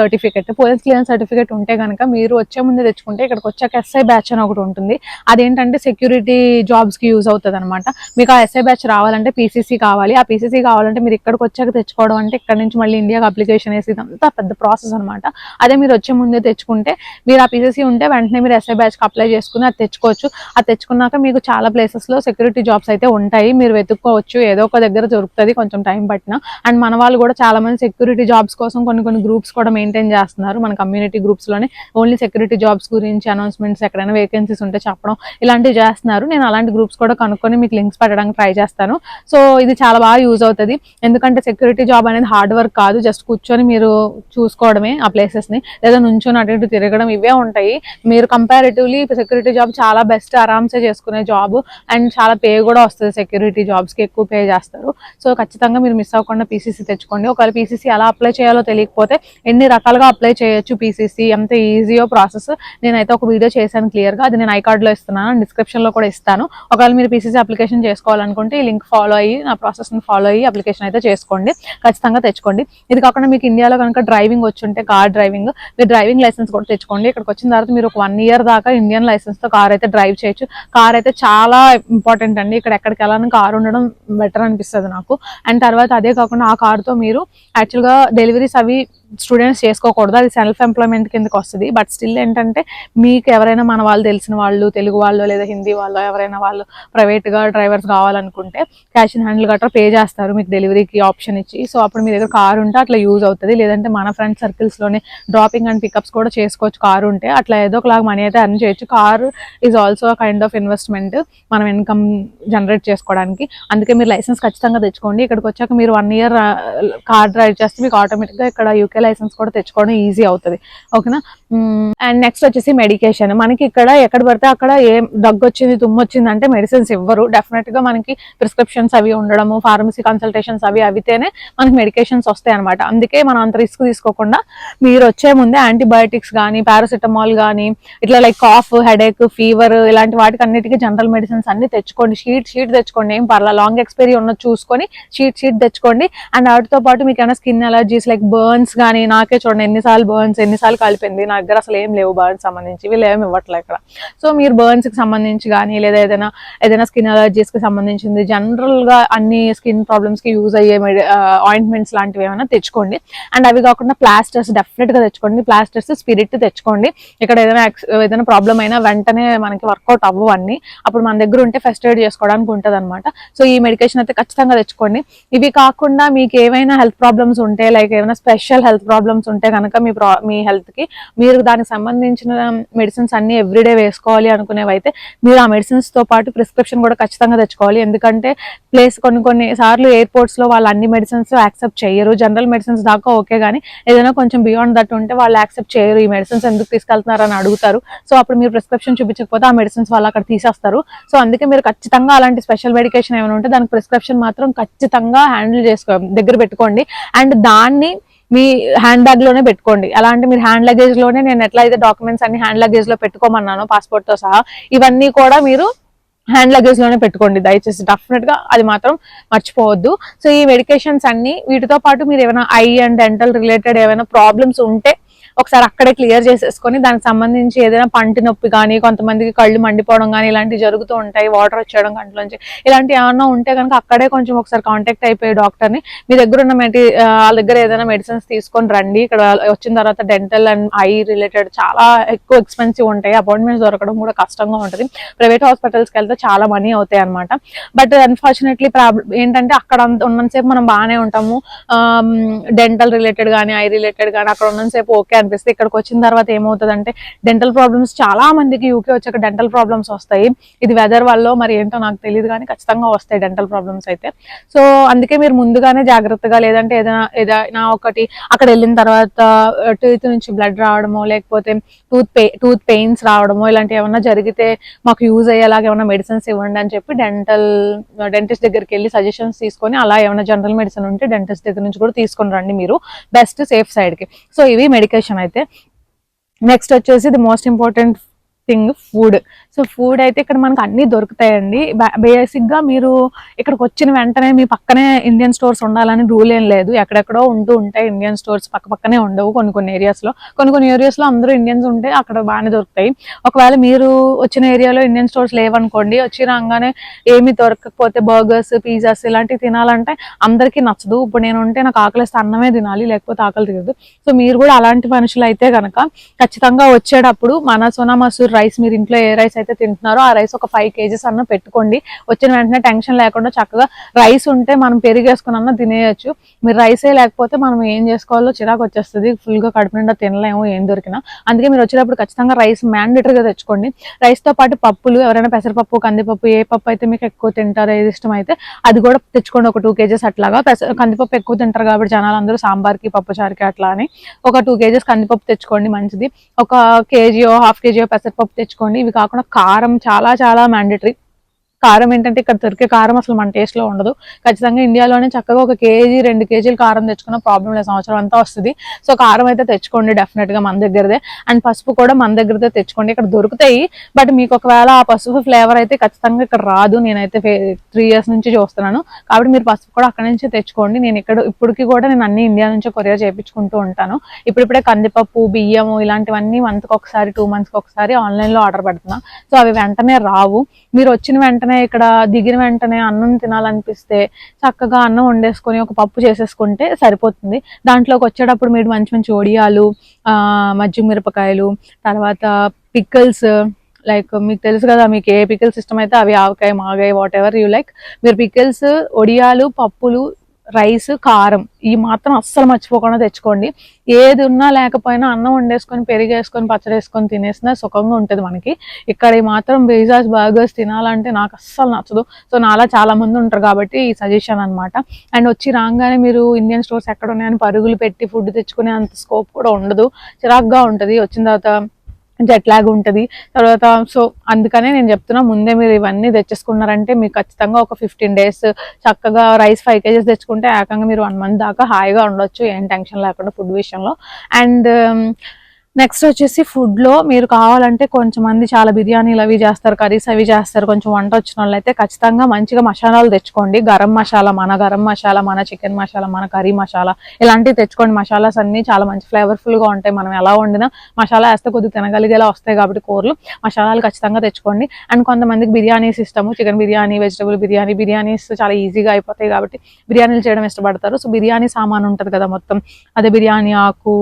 సర్టిఫికేట్ ఉంటే కనుక మీరు వచ్చే ముందే తెచ్చుకుంటే ఇక్కడికి వచ్చాక ఎస్ఐ బ్యాచ్ అని ఒకటి ఉంటుంది. అదేంటంటే సెక్యూరిటీ జాబ్స్కి యూజ్ అవుతుంది అనమాట. మీకు ఆ ఎస్ఐ బ్యాచ్ రావాలంటే పీసీసీ కావాలి. ఆ పీసీసీ కావాలంటే మీరు ఇక్కడికి వచ్చాక తెచ్చుకోవడం అంటే ఇక్కడ నుంచి మళ్ళీ ఇండియాకి అప్లికేషన్ వేసి ఇదంతా పెద్ద ప్రాసెస్ అనమాట. అదే మీరు వచ్చే ముందే తెచ్చుకుంటే మీరు ఆ పీసీసీ ఉంటే వెంటనే మీరు ఎస్ఐ బ్యాచ్కి అప్లై చేసుకుని అది తెచ్చుకోవచ్చు. అది తెచ్చుకున్నాక మీకు చాలా ప్లేసెస్లో సెక్యూరిటీ జాబ్స్ అయితే ఉంటాయి, మీరు వెతుక్కోవచ్చు. ఏదో ఒక దగ్గర దొరుకుతుంది కొంచెం టైం పట్టిన. అండ్ మన వాళ్ళు కూడా చాలా మంది సెక్యూరిటీ జాబ్స్ కోసం కొన్ని గ్రూప్స్ కూడా మెయింటైన్ చేస్తున్నారు. మన కమ్యూనిటీ గ్రూప్స్ లోనే ఓన్లీ సెక్యూరిటీ జాబ్స్ గురించి అనౌన్స్మెంట్స్, ఎక్కడైనా వేకెన్సీస్ ఉంటే చెప్పడం ఇలాంటివి చేస్తున్నారు. నేను అలాంటి గ్రూప్స్ కూడా కనుక్కొని మీకు లింక్స్ పెట్టడానికి ట్రై చేస్తాను. సో ఇది చాలా బాగా యూజ్ అవుతుంది. ఎందుకంటే సెక్యూరిటీ జాబ్ అనేది హార్డ్ వర్క్ కాదు, జస్ట్ కూర్చొని మీరు చూసుకోవడమే ఆ ప్లేసెస్ ని, లేదా నుంచొని అటు ఇటు తిరగడం ఇవే ఉంటాయి. మీరు కంపారిటివ్లీ సెక్యూరిటీ జాబ్ చాలా బెస్ట్, ఆరామ్సే చేసుకునే జాబ్. అండ్ చాలా పే కూడా వస్తుంది, సెక్యూరిటీ జాబ్స్కి ఎక్కువ పే చేస్తారు. సో ఖచ్చితంగా మీరు మిస్ అవ్వకుండా పీసీసీ తెచ్చుకోండి. ఒకవేళ పీసీసీ ఎలా అప్లై చేయాలో తెలియకపోతే ఎన్ని రకాలుగా అప్లై చేయొచ్చు పీసీసీ, ఎంత ఈజీయో ప్రాసెస్ నేనైతే ఒక వీడియో చేశాను క్లియర్గా. అది నేను ఐకార్డ్లో ఇస్తున్నాను, డిస్క్రిప్షన్లో కూడా ఇస్తాను. ఒకవేళ మీరు పీసీసీ అప్లికేషన్ చేసుకోవాలనుకుంటే ఈ లింక్ ఫాలో అయ్యి నా ప్రాసెస్ని ఫాలో అయ్యి అప్లికేషన్ అయితే చేసుకోండి, ఖచ్చితంగా తెచ్చుకోండి. ఇది కాకుండా మీకు ఇండియాలో కనుక డ్రైవింగ్ వచ్చుంటే కార్ డ్రైవింగ్, మీరు డ్రైవింగ్ లైసెన్స్ కూడా తెచ్చుకోండి. ఇక్కడికి వచ్చిన తర్వాత మీరు ఒక 1 year దాకా ఇండియన్ లైసెన్స్తో కార్ అయితే డ్రైవ్ చేయొచ్చు. కార్ అయితే చాలా ఇంపార్టెంట్ అండి, ఇక్కడ ఎక్కడికి వెళ్ళాలని కార్ ఉండడం బెటర్ అనిపిస్తుంది నాకు. అండ్ తర్వాత అదే కాకుండా ఆ కార్తో మీరు యాక్చువల్గా డెలివరీస్ అవి స్టూడెంట్స్ చేసుకోకూడదు, అది సెల్ఫ్ ఎంప్లాయ్మెంట్ కిందకి వస్తుంది. బట్ స్టిల్ ఏంటంటే మీకు ఎవరైనా మన వాళ్ళు తెలిసిన వాళ్ళు, తెలుగు వాళ్ళు లేదా హిందీ వాళ్ళు ఎవరైనా వాళ్ళు ప్రైవేట్గా డ్రైవర్స్ కావాలనుకుంటే క్యాష్ ఇన్ హ్యాండిల్ గట్రా పే చేస్తారు మీకు డెలివరీకి ఆప్షన్ ఇచ్చి. సో అప్పుడు మీ దగ్గర కారు ఉంటే అట్లా యూజ్ అవుతుంది. లేదంటే మన ఫ్రెండ్ సర్కిల్స్లోనే డ్రాపింగ్ అండ్ పికప్స్ కూడా చేసుకోవచ్చు కారు ఉంటే. అట్లా ఏదో ఒకలాగా మనీ అయితే అర్న్ చేయొచ్చు. Car is also kind of investment మనం ఇన్కమ్ జనరేట్ చేసుకోవడానికి. అందుకే మీరు లైసెన్స్ ఖచ్చితంగా తెచ్చుకోండి. ఇక్కడికి వచ్చాక మీరు 1 year కార్ డ్రైవ్ చేస్తే మీకు ఆటోమేటిక్గా ఇక్కడ యూకే లైసెన్స్ కూడా తెచ్చుకోవడం ఈజీ అవుతుంది. ఓకేనా. అండ్ నెక్స్ట్ వచ్చేసి మెడికేషన్. మనకి ఇక్కడ ఎక్కడ పడితే అక్కడ ఏం దగ్గు వచ్చింది, తుమ్ము వచ్చింది అంటే మెడిసిన్స్ ఇవ్వరు. డెఫినెట్గా మనకి ప్రిస్క్రిప్షన్స్ అవి ఉండడము, ఫార్మసీ కన్సల్టేషన్స్ అవి అయితేనే మనకి మెడికేషన్స్ వస్తాయి అనమాట. అందుకే మనం అంత రిస్క్ తీసుకోకుండా మీరు వచ్చే ముందే యాంటీబయాటిక్స్ కానీ, పారాసిటమాల్ కానీ, ఇట్లా లైక్ కాఫ్, హెడేక్, ఫీవర్ ఇలాంటి వాటికి అన్నిటికీ జనరల్ మెడిసిన్స్ అన్ని తెచ్చుకోండి. షీట్ తెచ్చుకోండి, ఏం పర్లా, లాంగ్ ఎక్స్పైరీ ఉన్నది చూసుకొని షీట్ తెచ్చుకోండి. అండ్ వాటితో పాటు మీకు ఏమైనా స్కిన్ అలర్జీస్ లైక్ బర్న్స్ కానీ, నాకే చూడండి ఎన్నిసార్లు బర్న్స్ ఎన్నిసార్లు కలిపింది, నా దగ్గర అసలు ఏం లేవు బర్న్స్ సంబంధించి, వీళ్ళు ఏమి ఇవ్వట్లే ఇక్కడ. సో మీరు బర్న్స్కి సంబంధించి కానీ లేదా ఏదైనా స్కిన్ అలర్జీస్కి సంబంధించింది జనరల్గా అన్ని స్కిన్ ప్రాబ్లమ్స్కి యూజ్ అయ్యే ఆయింట్మెంట్స్ లాంటివి ఏమైనా తెచ్చుకోండి. అండ్ అవి కాకుండా ప్లాస్టర్స్ డెఫినెట్గా తెచ్చుకోండి. ప్లాస్టర్స్, స్పిరిట్ తెచ్చుకోండి. ఇక్కడ ఏదైనా ప్రాబ్లం అయినా వెంటనే మనకి వర్కౌట్ అవ్వవన్నీ, అప్పుడు మన దగ్గర ఉంటే ఫస్ట్ ఎయిడ్ చేసుకోవడానికి ఉంటుంది అనమాట. సో ఈ మెడికేషన్ అయితే ఖచ్చితంగా తెచ్చుకోండి. ఇవి కాకుండా మీకు ఏమైనా హెల్త్ ప్రాబ్లమ్స్ ఉంటే, లైక్ ఏమైనా స్పెషల్ హెల్త్ ప్రాబ్లమ్స్ ఉంటే కనుక మీ హెల్త్కి మీరు దానికి సంబంధించిన మెడిసిన్స్ అన్ని ఎవ్రీడే వేసుకోవాలి అనుకునేవైతే మీరు ఆ మెడిసిన్స్తో పాటు ప్రిస్క్రిప్షన్ కూడా ఖచ్చితంగా తెచ్చుకోవాలి. ఎందుకంటే కొన్ని సార్లు ఎయిర్పోర్ట్స్లో వాళ్ళు అన్ని మెడిసిన్స్ యాక్సెప్ట్ చేయరు. జనరల్ మెడిసిన్స్ దాకా ఓకే, కానీ ఏదైనా కొంచెం బియాండ్ దట్ ఉంటే వాళ్ళు యాక్సెప్ట్ చేయరు. ఈ మెడిసిన్స్ ఎందుకు తీసుకెళ్తున్నారు అని అడుగుతారు. సో అప్పుడు మీరు ప్రిస్క్రిప్షన్ చూపించకపోతే ఆ మెడిసిన్స్ వాళ్ళు అక్కడ తీసేస్తారు. సో అందుకే మీరు ఖచ్చితంగా అలాంటి స్పెషల్ మెడికేషన్ ఏమైనా ఉంటే దానికి ప్రిస్క్రిప్షన్ మాత్రం ఖచ్చితంగా హ్యాండిల్ దగ్గర పెట్టుకోండి. అండ్ దాన్ని మీ హ్యాండ్ బ్యాగ్ లోనే పెట్టుకోండి. అలా అంటే మీరు హ్యాండ్ లగేజ్ లోనే, నేను ఎట్లా అయితే డాక్యుమెంట్స్ అన్ని హ్యాండ్ లగేజ్ లో పెట్టుకోమన్నాను పాస్పోర్ట్ తో సహా, ఇవన్నీ కూడా మీరు హ్యాండ్ లగేజ్ లోనే పెట్టుకోండి దయచేసి, డెఫినెట్ గా అది మాత్రం మర్చిపోవద్దు. సో ఈ మెడికేషన్స్ అన్ని, వీటితో పాటు మీరు ఏమైనా ఐ అండ్ డెంటల్ రిలేటెడ్ ఏమైనా ప్రాబ్లమ్స్ ఉంటే ఒకసారి అక్కడే క్లియర్ చేసేసుకొని దానికి సంబంధించి ఏదైనా పంటి నొప్పి కానీ, కొంతమందికి కళ్ళు మండిపోవడం కానీ ఇలాంటివి జరుగుతూ ఉంటాయి, వాటర్ వచ్చేయడం కంట్లోంచి, ఇలాంటివి ఏమన్నా ఉంటే కనుక అక్కడే కొంచెం ఒకసారి కాంటాక్ట్ అయిపోయి డాక్టర్ని, మీ దగ్గర ఉన్న వాళ్ళ దగ్గర ఏదైనా మెడిసిన్స్ తీసుకొని రండి. ఇక్కడ వచ్చిన తర్వాత డెంటల్ అండ్ ఐ రిలేటెడ్ చాలా ఎక్కువ ఎక్స్పెన్సివ్ ఉంటాయి, అపాయింట్మెంట్స్ దొరకడం కూడా కష్టంగా ఉంటుంది. ప్రైవేట్ హాస్పిటల్స్కి వెళ్తే చాలా మనీ అవుతాయి అనమాట. బట్ అన్ఫార్చునేట్లీ ఏంటంటే అక్కడ ఉన్నంతసేపు మనం బాగానే ఉంటాము, డెంటల్ రిలేటెడ్ కానీ ఐ రిలేటెడ్ కానీ అక్కడ ఉన్నంతసేపు ఓకే అనిపిస్తుంది. ఇక్కడికి వచ్చిన తర్వాత ఏమవుతుందంటే డెంటల్ ప్రాబ్లమ్స్ చాలా మందికి యూకే వచ్చాక డెంటల్ ప్రాబ్లమ్స్ వస్తాయి. ఇది వెదర్ వల్ల మరి ఏంటో నాకు తెలియదు కానీ ఖచ్చితంగా వస్తాయి డెంటల్ ప్రాబ్లమ్స్ అయితే. సో అందుకే మీరు ముందుగానే జాగ్రత్తగా, లేదంటే ఏదైనా ఒకటి అక్కడ వెళ్ళిన తర్వాత టీత్ నుంచి బ్లడ్ రావడమో, లేకపోతే టూత్ పెయిన్స్ రావడమో ఇలాంటివి ఏమన్నా జరిగితే మాకు యూజ్ అయ్యేలాగా ఏమైనా మెడిసిన్స్ ఇవ్వండి అని చెప్పి డెంటిస్ట్ దగ్గరికి వెళ్ళి సజెషన్స్ తీసుకొని, అలా ఏమైనా జనరల్ మెడిసిన్ ఉంటే డెంటిస్ట్ దగ్గర నుంచి కూడా తీసుకొని రండి మీరు, బెస్ట్ సేఫ్ సైడ్ కి. సో ఇవి మెడికేషన్ అయితే. నెక్స్ట్ వచ్చేసి the most important thing food. So food అయితే ఇక్కడ మనకు అన్ని దొరుకుతాయండి. బేసిక్ గా మీరు ఇక్కడికి వచ్చిన వెంటనే మీ పక్కనే ఇండియన్ స్టోర్స్ ఉండాలని రూల్ ఏం లేదు. ఎక్కడెక్కడో ఉంటూ ఉంటాయి ఇండియన్ స్టోర్స్, పక్కనే ఉండవు కొన్ని ఏరియాస్ లో. కొన్ని ఏరియాస్ లో అందరూ ఇండియన్స్ ఉంటే అక్కడ బాగానే దొరుకుతాయి. ఒకవేళ మీరు వచ్చిన ఏరియాలో ఇండియన్ స్టోర్స్ లేవనుకోండి, వచ్చి రాగానే ఏమి దొరకకపోతే బర్గర్స్, పిజ్జాస్ ఇలాంటివి తినాలంటే అందరికీ నచ్చదు. ఇప్పుడు నేను ఉంటే నాకు ఆకలిస్తే అన్నమే తినాలి, లేకపోతే ఆకలి తీరదు. సో మీరు కూడా అలాంటి మనుషులు అయితే కనుక ఖచ్చితంగా వచ్చేటప్పుడు మన సోనా మసూర్ రైస్, మీరు ఇంట్లో ఏ రైస్ అయితే తింటున్నారో ఆ రైస్ ఒక 5 kgs అన్న పెట్టుకోండి. వచ్చిన వెంటనే టెన్షన్ లేకుండా చక్కగా రైస్ ఉంటే మనం పెరిగేసుకుని అన్న తినేయచ్చు. మీరు రైసే లేకపోతే మనం ఏం చేసుకోవాలో చిరాకు వచ్చేస్తుంది, ఫుల్ గా కడుపు నిండా తినలేము ఏం దొరికినా. అందుకే మీరు వచ్చేటప్పుడు ఖచ్చితంగా రైస్ మ్యాండేటరీగా తెచ్చుకోండి. రైస్ తో పాటు పప్పులు, ఎవరైనా పెసరపప్పు, కందిపప్పు, ఏ పప్పు అయితే మీకు ఎక్కువ తింటారో, ఏది ఇష్టం అయితే అది కూడా తెచ్చుకోండి. ఒక 2 kgs అట్లాగా. కందిపప్పు ఎక్కువ తింటారు కాబట్టి జనాలు అందరూ సాంబార్కి, పప్పుచారుకి అట్లా అని ఒక 2 kgs కందిపప్పు తెచ్చుకోండి మంచిది. ఒక కేజీ, హాఫ్ కేజీ పెసరపప్పు తెచ్చుకోండి. ఇవి కాకుండా కారం చాలా చాలా మ్యాండేటరీ. కారం ఏంటంటే ఇక్కడ దొరికే కారం అసలు మన టేస్ట్ లో ఉండదు. ఖచ్చితంగా ఇండియాలోనే చక్కగా 1 kg 2 kgలు కారం తెచ్చుకున్న ప్రాబ్లం లేదు, సంవత్సరం అంతా వస్తుంది. సో కారం అయితే తెచ్చుకోండి డెఫినెట్ గా మన దగ్గరదే. అండ్ పసుపు కూడా మన దగ్గరదే తెచ్చుకోండి. ఇక్కడ దొరుకుతాయి, బట్ మీకు ఒకవేళ ఆ పసుపు ఫ్లేవర్ అయితే ఖచ్చితంగా ఇక్కడ రాదు. నేనైతే 3 years నుంచి చూస్తున్నాను, కాబట్టి మీరు పసుపు కూడా అక్కడ నుంచి తెచ్చుకోండి. నేను ఇప్పటికి కూడా నేను అన్ని ఇండియా నుంచి కొరియర్ చేయించుకుంటూ ఉంటాను. ఇప్పుడిప్పుడే కందిపప్పు, బియ్యము ఇలాంటివన్నీ మంత్కి ఒకసారి, 2 months ఒకసారి ఆన్లైన్ లో ఆర్డర్ పెడుతున్నా. సో అవి వెంటనే రావు. మీరు వచ్చిన వెంటనే ఇక్కడ దిగిన వెంటనే అన్నం తినాలనిపిస్తే చక్కగా అన్నం వండేసుకొని ఒక పప్పు చేసేసుకుంటే సరిపోతుంది. దాంట్లోకి వచ్చేటప్పుడు మీరు మంచి మంచి ఒడియాలు, మజ్జిగ మిరపకాయలు, తర్వాత పిక్కల్స్, లైక్ మీకు తెలుసు కదా, మీకు ఏ పికిల్స్ ఇష్టం అయితే అవి, ఆవకాయ, మాగాయ, వాట్ ఎవర్ యూ లైక్. మీరు పికిల్స్, ఒడియాలు, పప్పులు, రైస్, కారం ఈ మాత్రం అస్సలు మర్చిపోకుండా తెచ్చుకోండి. ఏది ఉన్నా లేకపోయినా అన్నం వండేసుకొని, పెరిగేసుకొని, పచ్చడి వేసుకొని తినేసినా సుఖంగా ఉంటుంది మనకి. ఇక్కడ ఈ మాత్రం పిజ్జాస్, బర్గర్స్ తినాలంటే నాకు అస్సలు నచ్చదు. సో నాలా చాలా మంది ఉంటారు కాబట్టి ఈ సజెషన్ అనమాట. అండ్ వచ్చి రాగానే మీరు ఇండియన్ స్టోర్స్ ఎక్కడ ఉన్నాయని పరుగులు పెట్టి ఫుడ్ తెచ్చుకునే అంత స్కోప్ కూడా ఉండదు, చిరాక్గా ఉంటుంది. వచ్చిన తర్వాత జెట్ లాగ్ ఉంటుంది తర్వాత. సో అందుకనే నేను చెప్తున్నా, ముందే మీరు ఇవన్నీ తెచ్చేసుకున్నారంటే మీకు ఖచ్చితంగా ఒక 15 days చక్కగా రైస్ 5 kgs తెచ్చుకుంటే ఏకంగా మీరు 1 month దాకా హాయిగా ఉండొచ్చు, ఏం టెన్షన్ లేకుండా ఫుడ్ విషయంలో. అండ్ నెక్స్ట్ వచ్చేసి ఫుడ్ లో మీరు కావాలంటే కొంచెమంది చాలా బిర్యానీలు అవి చేస్తారు, కర్రీస్ అవి చేస్తారు. కొంచెం వంట వచ్చిన వాళ్ళు అయితే ఖచ్చితంగా మంచిగా మసాలాలు తెచ్చుకోండి. గరం మసాలా, మన చికెన్ మసాలా, మన కర్రీ మసాలా ఇలాంటివి తెచ్చుకోండి. మసాలాస్ అన్ని చాలా మంచి ఫ్లేవర్ఫుల్ గా ఉంటాయి. మనం ఎలా వండినా మసాలా వేస్తే కొద్దిగా తినగలిగేలా వస్తాయి కాబట్టి కూరలు, మసాలాలు ఖచ్చితంగా తెచ్చుకోండి. అండ్ కొంతమందికి బిర్యానీస్ ఇష్టము, చికెన్ బిర్యానీ, వెజిటబుల్ బిర్యానీ. బిర్యానీస్ చాలా ఈజీగా అయిపోతాయి కాబట్టి బిర్యానీలు చేయడం ఇష్టపడతారు. సో బిర్యానీ సామాన్ ఉంటుంది కదా మొత్తం, అదే బిర్యానీ ఆకు,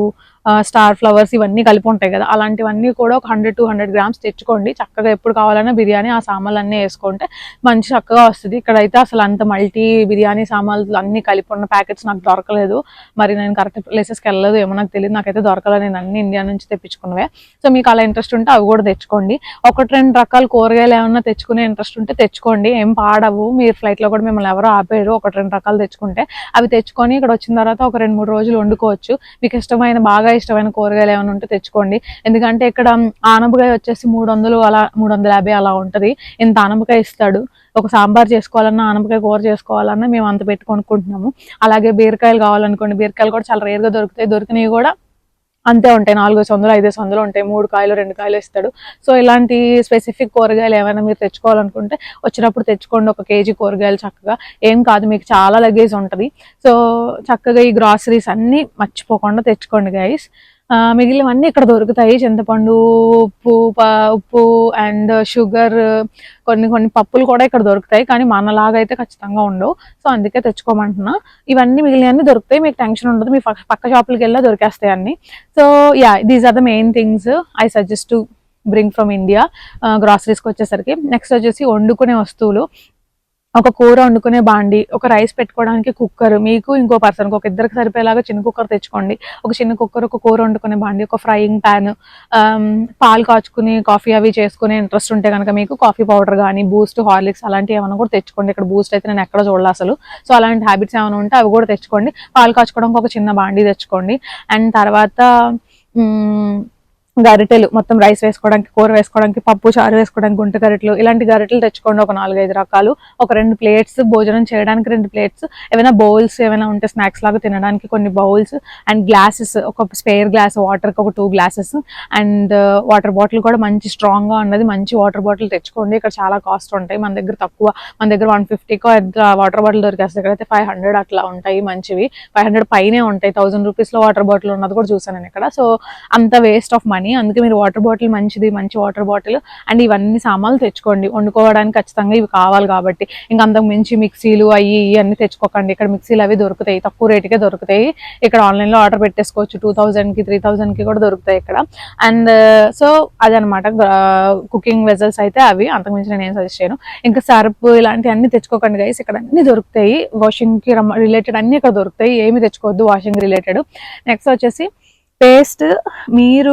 స్టార్ ఫ్లవర్స్ ఇవన్నీ కలిపి ఉంటాయి కదా, అలాంటివన్నీ కూడా ఒక 100-200 grams తెచ్చుకోండి. చక్కగా ఎప్పుడు కావాలన్నా బిర్యానీ ఆ సామాన్లు అన్నీ వేసుకుంటే మంచి చక్కగా వస్తుంది. ఇక్కడైతే అసలు అంత మల్టీ బిర్యానీ సామాన్లు అన్ని కలిపి ఉన్న ప్యాకెట్స్ నాకు దొరకలేదు. మరి నేను కరెక్ట్ ప్లేసెస్కి వెళ్ళలేదు, ఏమో నాకు తెలియదు, నాకైతే దొరకలేదు. నేను అన్ని ఇండియా నుంచి తెప్పించుకున్నవే. సో మీకు అలా ఇంట్రెస్ట్ ఉంటే అవి కూడా తెచ్చుకోండి. 1-2 రకాల కూరగాయలు ఏమన్నా తెచ్చుకునే ఇంట్రెస్ట్ ఉంటే తెచ్చుకోండి, ఏం పాడవు. మీరు ఫ్లైట్ లో కూడా మిమ్మల్ని ఎవరో ఆపేరు. 1-2 రకాలు తెచ్చుకుంటే అవి తెచ్చుకొని ఇక్కడ వచ్చిన తర్వాత ఒక 2-3 రోజులు వండుకోవచ్చు. మీకు బాగా ఇష్టమైన కూరగాయలు ఏమైనా ఉంటే తెచ్చుకోండి. ఎందుకంటే ఇక్కడ ఆనపకాయ వచ్చేసి 300 అలా 350 అలా ఉంటది. ఇంత ఆనపకాయ ఇస్తాడు. ఒక సాంబార్ చేసుకోవాలన్నా, ఆనపకాయ కూర చేసుకోవాలన్నా మేము అంత పెట్టి కొనుక్కుంటున్నాము. అలాగే బీరకాయలు కావాలనుకోండి, బీరకాయలు కూడా చాలా రేర్ గా దొరుకుతాయి. దొరికినవి కూడా అంతే ఉంటాయి, 400-500 ఉంటాయి. 3 కాయలు 2 కాయలు ఇస్తాడు. సో ఇలాంటి స్పెసిఫిక్ కూరగాయలు ఏమైనా మీరు తెచ్చుకోవాలనుకుంటే వచ్చినప్పుడు తెచ్చుకోండి. 1 kg కూరగాయలు చక్కగా, ఏం కాదు, మీకు చాలా లగేజ్ ఉంటుంది. సో చక్కగా ఈ గ్రాసరీస్ అన్ని మర్చిపోకుండా తెచ్చుకోండి గైస్. మిగిలినవన్నీ ఇక్కడ దొరుకుతాయి. చింతపండు, ఉప్పు అండ్ షుగర్, కొన్ని పప్పులు కూడా ఇక్కడ దొరుకుతాయి, కానీ మనలాగా అయితే ఖచ్చితంగా ఉండవు. సో అందుకే తెచ్చుకోమంటున్నా. ఇవన్నీ మిగిలినవన్నీ దొరుకుతాయి, మీకు టెన్షన్ ఉండదు. మీ పక్క షాపులకి వెళ్ళా దొరికేస్తాయి అన్ని. So yeah, these are the main things I suggest to bring from India గ్రాసరీస్కి వచ్చేసరికి. నెక్స్ట్ వచ్చేసి వండుకునే వస్తువులు. ఒక కూర వండుకునే బాండి, ఒక రైస్ పెట్టుకోవడానికి కుక్కర్, మీకు ఇంకో పర్సన్కి ఒక ఇద్దరికి సరిపోయేలాగా చిన్న కుక్కర్ తెచ్చుకోండి. ఒక చిన్న కుక్కర్, ఒక కూర వండుకునే బాండి, ఒక ఫ్రైయింగ్ ప్యాన్, పాలు కాచుకుని కాఫీ అవి చేసుకునే ఇంట్రెస్ట్ ఉంటే కనుక మీకు కాఫీ పౌడర్ కానీ బూస్ట్, హార్లిక్స్ అలాంటివి ఏమైనా కూడా తెచ్చుకోండి. ఇక్కడ బూస్ట్ అయితే నేను ఎక్కడ చూడాలి అసలు. సో అలాంటి హ్యాబిట్స్ ఏమైనా ఉంటే అవి కూడా తెచ్చుకోండి. పాలు కాచుకోవడానికి ఒక చిన్న బాండి తెచ్చుకోండి. అండ్ తర్వాత గరిటెలు, మొత్తం రైస్ వేసుకోవడానికి, కూర వేసుకోవడానికి, పప్పు చారు వేసుకోవడానికి గుంట గరిటెలు, ఇలాంటి గరిటెలు తెచ్చుకోండి ఒక 4-5 రకాలు. ఒక 2 ప్లేట్స్, భోజనం చేయడానికి 2 ప్లేట్స్, ఏమైనా బౌల్స్ ఏమైనా ఉంటే స్నాక్స్ లాగా తినడానికి కొన్ని బౌల్స్, అండ్ గ్లాసెస్, ఒక స్పేర్ గ్లాస్ వాటర్కి ఒక 2 గ్లాసెస్, అండ్ వాటర్ బాటిల్ కూడా మంచి స్ట్రాంగ్గా ఉన్నది మంచి వాటర్ బాటిల్ తెచ్చుకోండి. ఇక్కడ చాలా కాస్ట్ ఉంటాయి, మన దగ్గర తక్కువ, మన దగ్గర 150కో వాటర్ బాటిల్ దొరికేస్తాయి. ఇక్కడైతే 500 అట్లా ఉంటాయి మంచివి, 500 పైనే ఉంటాయి. 1000 రూపీస్లో వాటర్ బాటిల్ ఉన్నది కూడా చూసాను నేను ఇక్కడ. సో అంత వేస్ట్ ఆఫ్ మనీ, అందుకే మీరు వాటర్ బాటిల్ మంచిది, మంచి వాటర్ బాటిల్ అండ్ ఇవన్నీ సామాన్లు తెచ్చుకోండి. వండుకోవడానికి ఖచ్చితంగా ఇవి కావాలి కాబట్టి. ఇంకా అంతకు మించి మిక్సీలు అవి అన్ని తెచ్చుకోకండి. ఇక్కడ మిక్సీలు అవి దొరుకుతాయి, తక్కువ రేటుకే దొరుకుతాయి. ఇక్కడ ఆన్లైన్లో ఆర్డర్ పెట్టేసుకోవచ్చు, 2000కి 3000కి కూడా దొరుకుతాయి ఇక్కడ. అండ్ సో అదనమాట కుకింగ్ వెజల్స్ అయితే అవి, అంతకుమించి నేను ఏం సజెస్ట్ చేయను. ఇంకా సర్ప్ ఇలాంటివి అన్ని తెచ్చుకోకండి గైస్, ఇక్కడ అన్ని దొరుకుతాయి. వాషింగ్కి రిలేటెడ్ అన్ని ఇక్కడ దొరుకుతాయి, ఏమి తెచ్చుకోవద్దు వాషింగ్ రిలేటెడ్. నెక్స్ట్ వచ్చేసి పేస్ట్, మీరు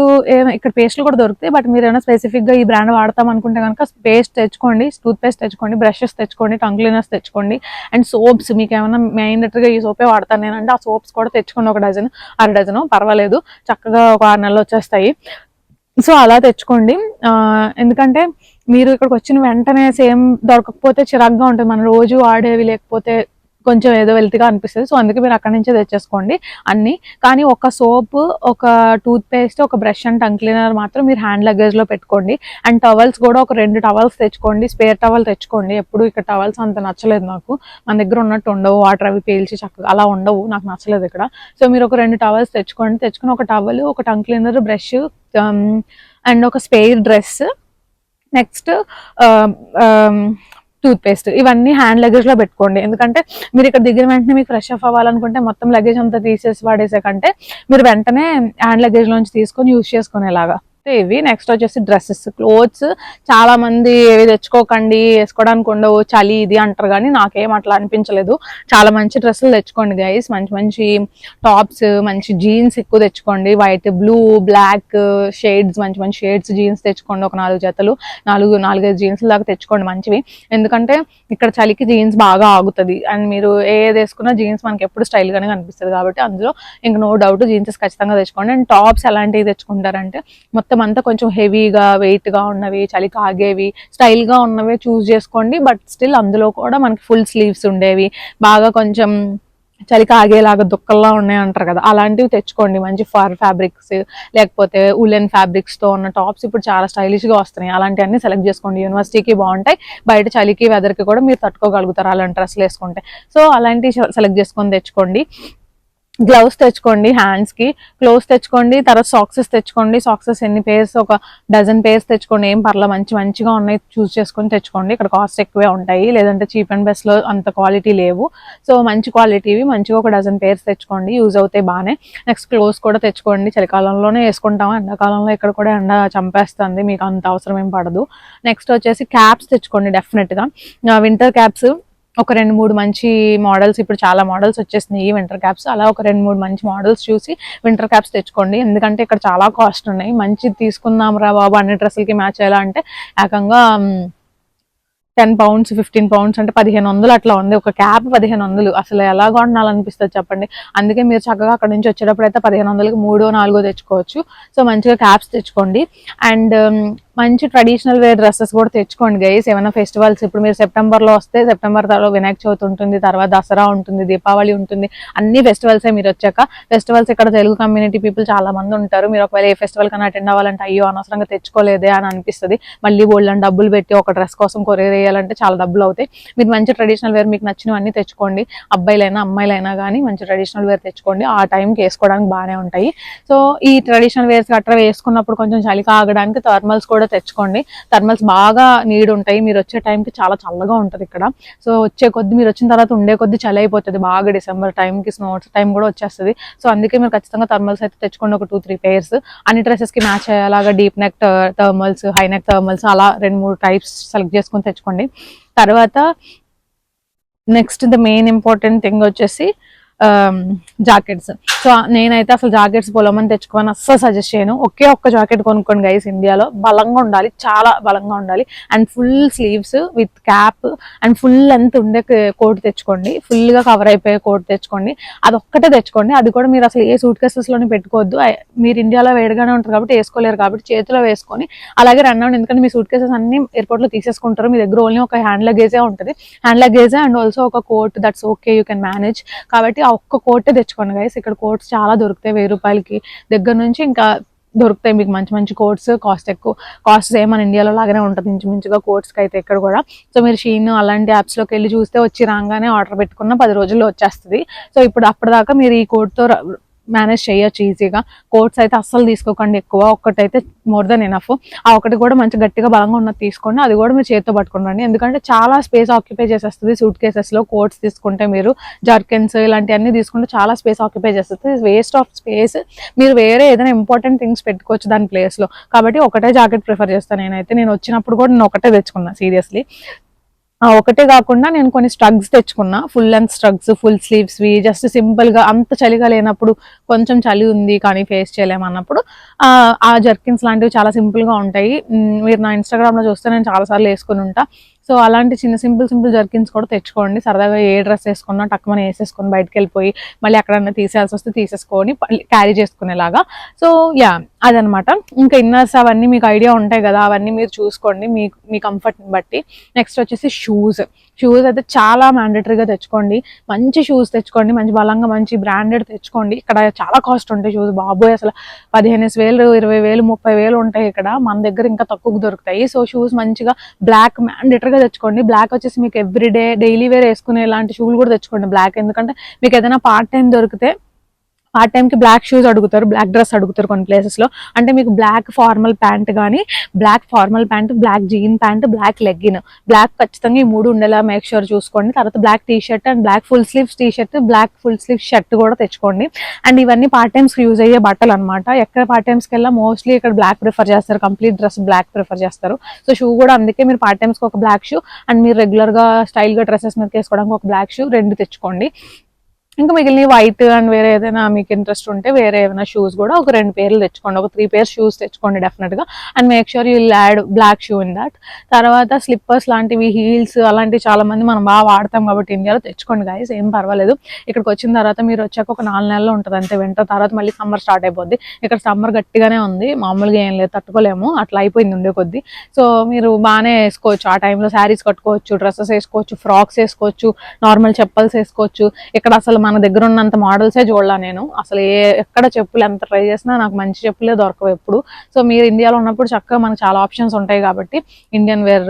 ఇక్కడ పేస్ట్లు కూడా దొరుకుతాయి, బట్ మీరు ఏమైనా స్పెసిఫిక్గా ఈ బ్రాండ్ వాడతాం అనుకుంటే కనుక పేస్ట్ తెచ్చుకోండి, టూత్ పేస్ట్ తెచ్చుకోండి, బ్రషెస్ తెచ్చుకోండి, టంగ్ క్లీనర్స్ తెచ్చుకోండి, అండ్ సోప్స్. మీకు ఏమైనా మెయిన్గా ఈ సోపే వాడతాను నేనంటే ఆ సోప్స్ కూడా తెచ్చుకోండి, ఒక డజన్ 1/2 డజను పర్వాలేదు, చక్కగా ఒక 6 నెలలు వచ్చేస్తాయి. సో అలా తెచ్చుకోండి. ఎందుకంటే మీరు ఇక్కడికి వచ్చిన వెంటనే సేమ్ దొరకకపోతే చిరాగ్గా ఉంటుంది, మనం రోజు వాడేవి లేకపోతే కొంచెం ఏదో వెల్త్గా అనిపిస్తుంది. సో అందుకే మీరు అక్కడి నుంచే తెచ్చేసుకోండి అన్ని. కానీ ఒక సోప్, ఒక టూత్ పేస్ట్, ఒక బ్రష్ అండ్ టంగ్ క్లీనర్ మాత్రం మీరు హ్యాండ్ లగేజ్లో పెట్టుకోండి. అండ్ టవల్స్ కూడా ఒక 2 టవల్స్ తెచ్చుకోండి, స్పేర్ టవల్ తెచ్చుకోండి. ఎప్పుడు ఇక్కడ టవల్స్ అంత నచ్చలేదు నాకు, మన దగ్గర ఉన్నట్టు ఉండవు, వాటర్ అవి పీల్చి చక్కగా అలా ఉండవు, నాకు నచ్చలేదు ఇక్కడ. సో మీరు ఒక 2 టవల్స్ తెచ్చుకుని ఒక టవల్, ఒక టంగ్ క్లీనర్, బ్రష్ అండ్ ఒక spare dress, next toothpaste, ఇవన్నీ హ్యాండ్ లగేజ్ లో పెట్టుకోండి. ఎందుకంటే మీరు ఇక్కడ దిగిన వెంటనే మీకు ఫ్రెష్ అప్ అవ్వాలనుకుంటే మొత్తం లగేజ్ అంతా తీసేసి వాడేసే కంటే మీరు వెంటనే హ్యాండ్ లగేజ్ లోంచి తీసుకొని యూజ్ చేసుకునేలాగా ఇవి. నెక్స్ట్ వచ్చేసి డ్రెస్సెస్, క్లోత్స్. చాలా మంది ఏవి తెచ్చుకోకండి, వేసుకోవడానికి ఉండవు, చలి ఇది అంటారు, కానీ నాకేం అట్లా అనిపించలేదు. చాలా మంచి డ్రెస్సులు తెచ్చుకోండి గైస్, మంచి మంచి టాప్స్, మంచి జీన్స్ ఎక్కువ తెచ్చుకోండి, వైట్, బ్లూ, బ్లాక్ షేడ్స్, మంచి మంచి షేడ్స్ జీన్స్ తెచ్చుకోండి. ఒక 4 జతలు, 4-5 జీన్స్ లాగా తెచ్చుకోండి మంచివి. ఎందుకంటే ఇక్కడ చలికి జీన్స్ బాగా ఆగుతుంది, అండ్ మీరు ఏది వేసుకున్నా జీన్స్ మనకి ఎప్పుడు స్టైల్ గానే కనిపిస్తుంది కాబట్టి అందులో ఇంకా నో డౌట్ జీన్సెస్ ఖచ్చితంగా తెచ్చుకోండి. అండ్ టాప్స్ ఎలాంటివి తెచ్చుకుంటారంటే మొత్తం అంతా కొంచెం హెవీగా, వెయిట్ గా ఉన్నవి, చలి కాగేవి, స్టైల్ గా ఉన్నవే చూస్ చేసుకోండి. బట్ స్టిల్ అందులో కూడా మనకి ఫుల్ స్లీవ్స్ ఉండేవి, బాగా కొంచెం చలి కాగేలాగా దుక్కల్లా ఉన్నాయి అంటారు కదా, అలాంటివి తెచ్చుకోండి. మంచి ఫర్ ఫ్యాబ్రిక్స్ లేకపోతే ఉలెన్ ఫ్యాబ్రిక్స్ తో ఉన్న టాప్స్ ఇప్పుడు చాలా స్టైలిష్ గా వస్తున్నాయి, అలాంటివన్నీ సెలెక్ట్ చేసుకోండి. యూనివర్సిటీకి బాగుంటాయి, బయట చలికి వెదర్కి కూడా మీరు తట్టుకోగలుగుతారు అలాంటి డ్రెస్సులు వేసుకుంటే. సో అలాంటివి సెలెక్ట్ చేసుకొని తెచ్చుకోండి. గ్లౌస్ తెచ్చుకోండి, హ్యాండ్స్ కి గ్లౌస్ తెచ్చుకోండి. తర్వాత సాక్సెస్ తెచ్చుకోండి. సాక్సెస్ ఎన్ని పేర్స్, ఒక డజన్ పేర్స్ తెచ్చుకోండి, ఏం పర్లేదు, మంచిగా ఉన్నాయి చూస్ చేసుకొని తెచ్చుకోండి. ఇక్కడ కాస్ట్ ఎక్కువే ఉంటాయి, లేదంటే చీప్ అండ్ బెస్ట్ లో అంత క్వాలిటీ లేవు. సో మంచి క్వాలిటీవి మంచిగా ఒక డజన్ పేర్స్ తెచ్చుకోండి, యూజ్ అవుతాయి బాగానే. నెక్స్ట్ క్లోత్స్ కూడా తెచ్చుకోండి, చలికాలంలోనే వేసుకుంటాం, ఎండాకాలంలో ఇక్కడ కూడా ఎండ చంపేస్తుంది, మీకు అంత అవసరం ఏం పడదు. నెక్స్ట్ వచ్చేసి క్యాప్స్ తెచ్చుకోండి డెఫినెట్ గా, వింటర్ క్యాప్స్ ఒక 2-3 మంచి మోడల్స్, ఇప్పుడు చాలా మోడల్స్ వచ్చేసినాయి వింటర్ క్యాప్స్, అలా ఒక 2-3 మంచి మోడల్స్ చూసి వింటర్ క్యాప్స్ తెచ్చుకోండి. ఎందుకంటే ఇక్కడ చాలా కాస్ట్ ఉన్నాయి, మంచి తీసుకుందాం రా బాబు అన్ని డ్రెస్సులకి మ్యాచ్ అయ్యేలా అంటే ఏకంగా 10 pounds 15 pounds అంటే 1500 అట్లా ఉంది ఒక క్యాప్. 1500 అసలు ఎలా కొనాలనిపిస్తుంది చెప్పండి. అందుకే మీరు చక్కగా అక్కడ నుంచి వచ్చేటప్పుడు అయితే 1500కి 3-4 తెచ్చుకోవచ్చు. సో మంచిగా క్యాప్స్ తెచ్చుకోండి. అండ్ మంచి ట్రెడిషనల్ వేర్ డ్రెస్సెస్ కూడా తెచ్చుకోండి గైస్. ఏమైనా ఫెస్టివల్స్, ఇప్పుడు మీరు సెప్టెంబర్లో వస్తే సెప్టెంబర్ తర్వాత వినాయక చవితి ఉంటుంది, తర్వాత దసరా ఉంటుంది, దీపావళి ఉంటుంది, అన్ని ఫెస్టివల్సే. మీరు వచ్చాక ఫెస్టివల్స్ ఇక్కడ తెలుగు కమ్యూనిటీ పీపుల్ చాలా మంది ఉంటారు, మీరు ఒకవేళ ఏ ఫెస్టివల్ కన్నా అటెండ్ అవ్వాలంటే అయ్యో అనవసరంగా తెచ్చుకోలేదే అని అనిపిస్తుంది. మళ్ళీ బోల్డని డబ్బులు పెట్టి ఒక డ్రెస్ కోసం కొరియర్ వేయాలంటే చాలా డబ్బులు అవుతాయి. మీరు మంచి ట్రెడిషనల్ వేర్ మీకు నచ్చినవన్నీ తెచ్చుకోండి, అబ్బాయిలైనా అమ్మాయిలైనా కానీ మంచి ట్రెడిషనల్ వేర్ తెచ్చుకోండి, ఆ టైంకి వేసుకోవడానికి బాగానే ఉంటాయి. సో ఈ ట్రెడిషనల్ వేర్స్ గట్రా వేసుకున్నప్పుడు కొంచెం చలి కాగడానికి థర్మల్స్ కూడా తెచ్చుకోండి. థర్మల్స్ బాగా నీడ్ ఉంటాయి, మీరు వచ్చే టైంకి చాలా చల్లగా ఉంటుంది ఇక్కడ. సో వచ్చే కొద్ది మీరు వచ్చిన తర్వాత ఉండే కొద్ది చలి అయిపోతుంది బాగా, డిసెంబర్ టైంకి స్నో టైం కూడా వచ్చేస్తుంది. సో అందుకే మీరు ఖచ్చితంగా థర్మల్స్ అయితే తెచ్చుకోండి, ఒక 2-3 pairs. అన్ని డ్రెస్సెస్కి మ్యాచ్ అయ్యేలాగా deep neck thermals, high neck thermals అలా 2-3 టైప్స్ సెలెక్ట్ చేసుకొని తెచ్చుకోండి. తర్వాత next the main important thing వచ్చేసి జాకెట్స్. సో నేనైతే అసలు జాకెట్స్ పొలమని తెచ్చుకోని అస్సలు సజెస్ట్ చేయను. ఒకే ఒక్క జాకెట్ కొనుక్కోండి గైస్. ఇండియాలో బలంగా ఉండాలి, చాలా బలంగా ఉండాలి, and full sleeves with cap and full length ఉండే కోట్ తెచ్చుకోండి. ఫుల్ గా కవర్ అయిపోయే కోట్ తెచ్చుకోండి. అది ఒక్కటే తెచ్చుకోండి. అది కూడా మీరు అసలు ఏ సూట్ కేసెస్ లోనే పెట్టుకోవద్దు. మీరు ఇండియాలో వేడిగానే ఉంటారు కాబట్టి వేసుకోలేరు కాబట్టి చేతిలో వేసుకొని అలాగే రన్ అవ్వండి. ఎందుకంటే మీ సూట్ కేసెస్ అన్ని ఎయిర్పోర్ట్ లో తీసేసుకుంటారు. మీ దగ్గర ఓన్లీ ఒక హ్యాండ్ లగేజే ఉంటుంది. హ్యాండ్ లగేజే అండ్ ఆల్సో ఒక coat, that's okay, you can manage. కాబట్టి ఆ ఒక్క కోటే తెచ్చుకోండి గైస్. ఇక్కడ కోట్స్ చాలా దొరుకుతాయి 1000 రూపాయలకి దగ్గర నుంచి ఇంకా దొరుకుతాయి మీకు మంచి మంచి కోట్స్. కాస్ట్ ఎక్కువ, కాస్ట్ సేమ్ మన ఇండియాలో లాగానే ఉంటుంది ఇంచుమించుగా కోట్స్కి అయితే ఇక్కడ కూడా. సో మీరు షీన్ అలాంటి యాప్స్లోకి వెళ్ళి చూస్తే వచ్చి రాగానే ఆర్డర్ పెట్టుకున్న 10 రోజుల్లో వచ్చేస్తుంది. సో ఇప్పుడు అప్పటిదాకా మీరు ఈ కోట్తో మేనేజ్ చేయొచ్చు ఈజీగా. కోట్స్ అయితే అస్సలు తీసుకోకండి ఎక్కువ, ఒక్కటైతే మోర్ దెన్ ఎనఫ్. ఆ ఒకటి కూడా మంచి గట్టిగా బలంగా ఉన్నది తీసుకోండి. అది కూడా మీరు చేతితో పట్టుకోండి, ఎందుకంటే చాలా స్పేస్ ఆక్యుపై చేసేస్తుంది సూట్ కేసెస్లో. కోట్స్ తీసుకుంటే మీరు జర్కెన్స్ ఇలాంటివన్నీ తీసుకుంటే చాలా స్పేస్ ఆక్యుపై చేస్తుంది. Waste of space. మీరు వేరే ఏదైనా ఇంపార్టెంట్ థింగ్స్ పెట్టుకోవచ్చు దాని ప్లేస్లో. కాబట్టి ఒకటే జాకెట్ ప్రిఫర్ చేస్తాను నేనైతే. నేను వచ్చినప్పుడు కూడా నేను ఒకటే తెచ్చుకున్నా సీరియస్లీ. ఒకటే కాకుండా నేను కొన్ని స్ట్రగ్స్ తెచ్చుకున్నా, ఫుల్ లెంత్ స్ట్రగ్స్, ఫుల్ స్లీవ్స్వి, జస్ట్ సింపుల్గా అంత చలిగా లేనప్పుడు, కొంచెం చలి ఉంది కానీ ఫేస్ చేయలేమన్నప్పుడు ఆ జర్కిన్స్ లాంటివి చాలా సింపుల్గా ఉంటాయి. మీరు నా ఇన్స్టాగ్రామ్లో చూస్తే నేను చాలాసార్లు వేసుకుని ఉంటా. సో అలాంటి చిన్న సింపుల్ జర్కిన్స్ కూడా తెచ్చుకోండి. సరదాగా ఏ డ్రెస్ వేసుకున్నా టక్కుమని వేసేసుకొని బయటకు వెళ్ళిపోయి మళ్ళీ ఎక్కడన్నా తీసేయాల్సి వస్తే తీసేసుకొని క్యారీ చేసుకునేలాగా. సో యా, అదనమాట. ఇంకా ఇన్నర్స్ అవన్నీ మీకు ఐడియా ఉంటాయి కదా, అవన్నీ మీరు చూసుకోండి మీ కంఫర్ట్ని బట్టి. నెక్స్ట్ వచ్చేసి షూస్ అయితే చాలా మ్యాండేటరీగా తెచ్చుకోండి. మంచి షూస్ తెచ్చుకోండి, మంచి బలంగా మంచి బ్రాండెడ్ తెచ్చుకోండి. ఇక్కడ చాలా కాస్ట్ ఉంటాయి షూస్, బాబోయ్ అసలు 15,000, 20,000, 30,000 ఉంటాయి ఇక్కడ. మన దగ్గర ఇంకా తక్కువకు దొరుకుతాయి. సో షూస్ మంచిగా బ్లాక్ మ్యాండేటరీగా తెచ్చుకోండి. బ్లాక్ వచ్చేసి మీకు ఎవ్రీడే డైలీ వేర్ వేసుకునే ఇలాంటి షూలు కూడా తెచ్చుకోండి బ్లాక్. ఎందుకంటే మీకు ఏదైనా పార్ట్ టైం దొరికితే పార్ట్ టైంకి బ్లాక్ షూస్ అడుగుతారు, బ్లాక్ డ్రెస్ అడుగుతారు కొన్ని ప్లేసెస్లో. అంటే మీకు బ్లాక్ ఫార్మల్ ప్యాంట్ కానీ, black formal pant, black jean pant, black legging, black ఖచ్చితంగా ఈ 3 ఉండేలా మేక్ షూర్ చూసుకోండి. తర్వాత black T shirt and black full sleeves T shirt, black full sleeve shirt కూడా తెచ్చుకోండి. అండ్ ఇవన్నీ పార్ట్ టైమ్స్కి యూజ్ అయ్యే బట్టలు అనమాట. ఎక్కడ పార్ట్ టైమ్స్కి వెళ్ళా మోస్ట్లీ ఇక్కడ బ్లాక్ ప్రిఫర్ చేస్తారు, కంప్లీట్ డ్రెస్ బ్లాక్ ప్రిఫర్ చేస్తారు. సో షూ కూడా అందుకే మీరు పార్ట్ టైమ్స్కి ఒక బ్లాక్ షూ అండ్ మీరు రెగ్యులర్గా స్టైల్గా డ్రెస్సెస్ మీద వేసుకోవడానికి ఒక బ్లాక్ షూ 2 తెచ్చుకోండి. ఇంకా మిగిలిన వైట్ అండ్ వేరే ఏదైనా మీకు ఇంట్రెస్ట్ ఉంటే వేరే ఏమైనా షూస్ కూడా ఒక 2 పేర్లు తెచ్చుకోండి, ఒక 3 pairs షూస్ తెచ్చుకోండి డెఫినెట్గా. And make sure you will add black shoe in that. తర్వాత స్లిప్పర్స్ లాంటివి, హీల్స్ అలాంటివి చాలా మంది మనం బాగా వాడతాం కాబట్టి ఇండియాలో తెచ్చుకోండి గైస్, ఏం పర్వాలేదు. ఇక్కడికి వచ్చిన తర్వాత మీరు వచ్చాక ఒక 4 నెలలు ఉంటుంది అంతే వింటర్. తర్వాత మళ్ళీ సమ్మర్ స్టార్ట్ అయిపోద్ది. ఇక్కడ సమ్మర్ గట్టిగానే ఉంది, మామూలుగా ఏం లేదు, తట్టుకోలేము, అట్లా అయిపోయింది ఉండే కొద్దీ. సో మీరు బాగానే వేసుకోవచ్చు ఆ టైంలో. శారీస్ కట్టుకోవచ్చు, డ్రెస్సెస్ వేసుకోవచ్చు, ఫ్రాక్స్ వేసుకోవచ్చు, నార్మల్ చెప్పల్స్ వేసుకోవచ్చు. ఇక్కడ అసలు మన దగ్గర ఉన్నంత మోడల్సే చూడలా నేను అసలు. ఎక్కడ చెప్పులు ఎంత ట్రై చేసినా నాకు మంచి చెప్పులే దొరకవు ఎప్పుడు. సో మీరు ఇండియాలో ఉన్నప్పుడు చక్కగా మనకు చాలా ఆప్షన్స్ ఉంటాయి కాబట్టి Indian wear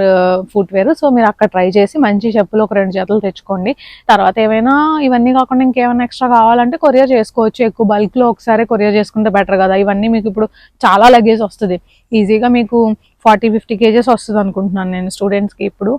footwear. So మీరు అక్కడ ట్రై చేసి మంచి చెప్పులు ఒక 2 జతలు తెచ్చుకోండి. తర్వాత ఏమైనా ఇవన్నీ కాకుండా ఇంకేమైనా ఎక్స్ట్రా కావాలంటే కొరియర్ చేసుకోవచ్చు. ఎక్కువ బల్క్లో ఒకసారి కొరియర్ చేసుకుంటే బెటర్ కదా. ఇవన్నీ మీకు ఇప్పుడు చాలా లగేజ్ వస్తుంది ఈజీగా. మీకు 40-50 kgs వస్తుంది అనుకుంటున్నాను నేను స్టూడెంట్స్కి. ఇప్పుడు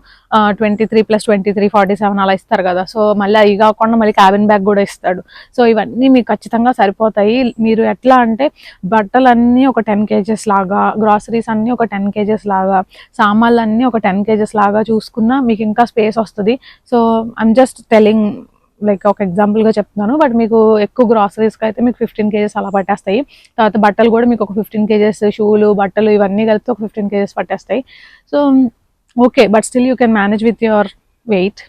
23 + 23 47 అలా ఇస్తారు కదా. సో మళ్ళీ అవి కాకుండా మళ్ళీ క్యాబిన్ బ్యాగ్ కూడా ఇస్తాడు. సో ఇవన్నీ మీకు ఖచ్చితంగా సరిపోతాయి. మీరు ఎట్లా అంటే బట్టలన్నీ ఒక 10 kgs లాగా, గ్రాసరీస్ అన్నీ ఒక 10 kgs లాగా, సామాన్లు అన్నీ ఒక 10 kgs లాగా చూసుకున్నా మీకు ఇంకా స్పేస్ వస్తుంది. So I'm just telling like ఒక ఎగ్జాంపుల్గా చెప్తున్నాను. బట్ మీకు ఎక్కువ గ్రాసరీస్కి అయితే మీకు 15 kgs అలా పట్టేస్తాయి. తర్వాత బట్టలు కూడా మీకు ఒక 15 kgs, షూలు బట్టలు ఇవన్నీ కలిపితే ఒక 15 kgs పట్టేస్తాయి. So okay, but still you can manage with your weight.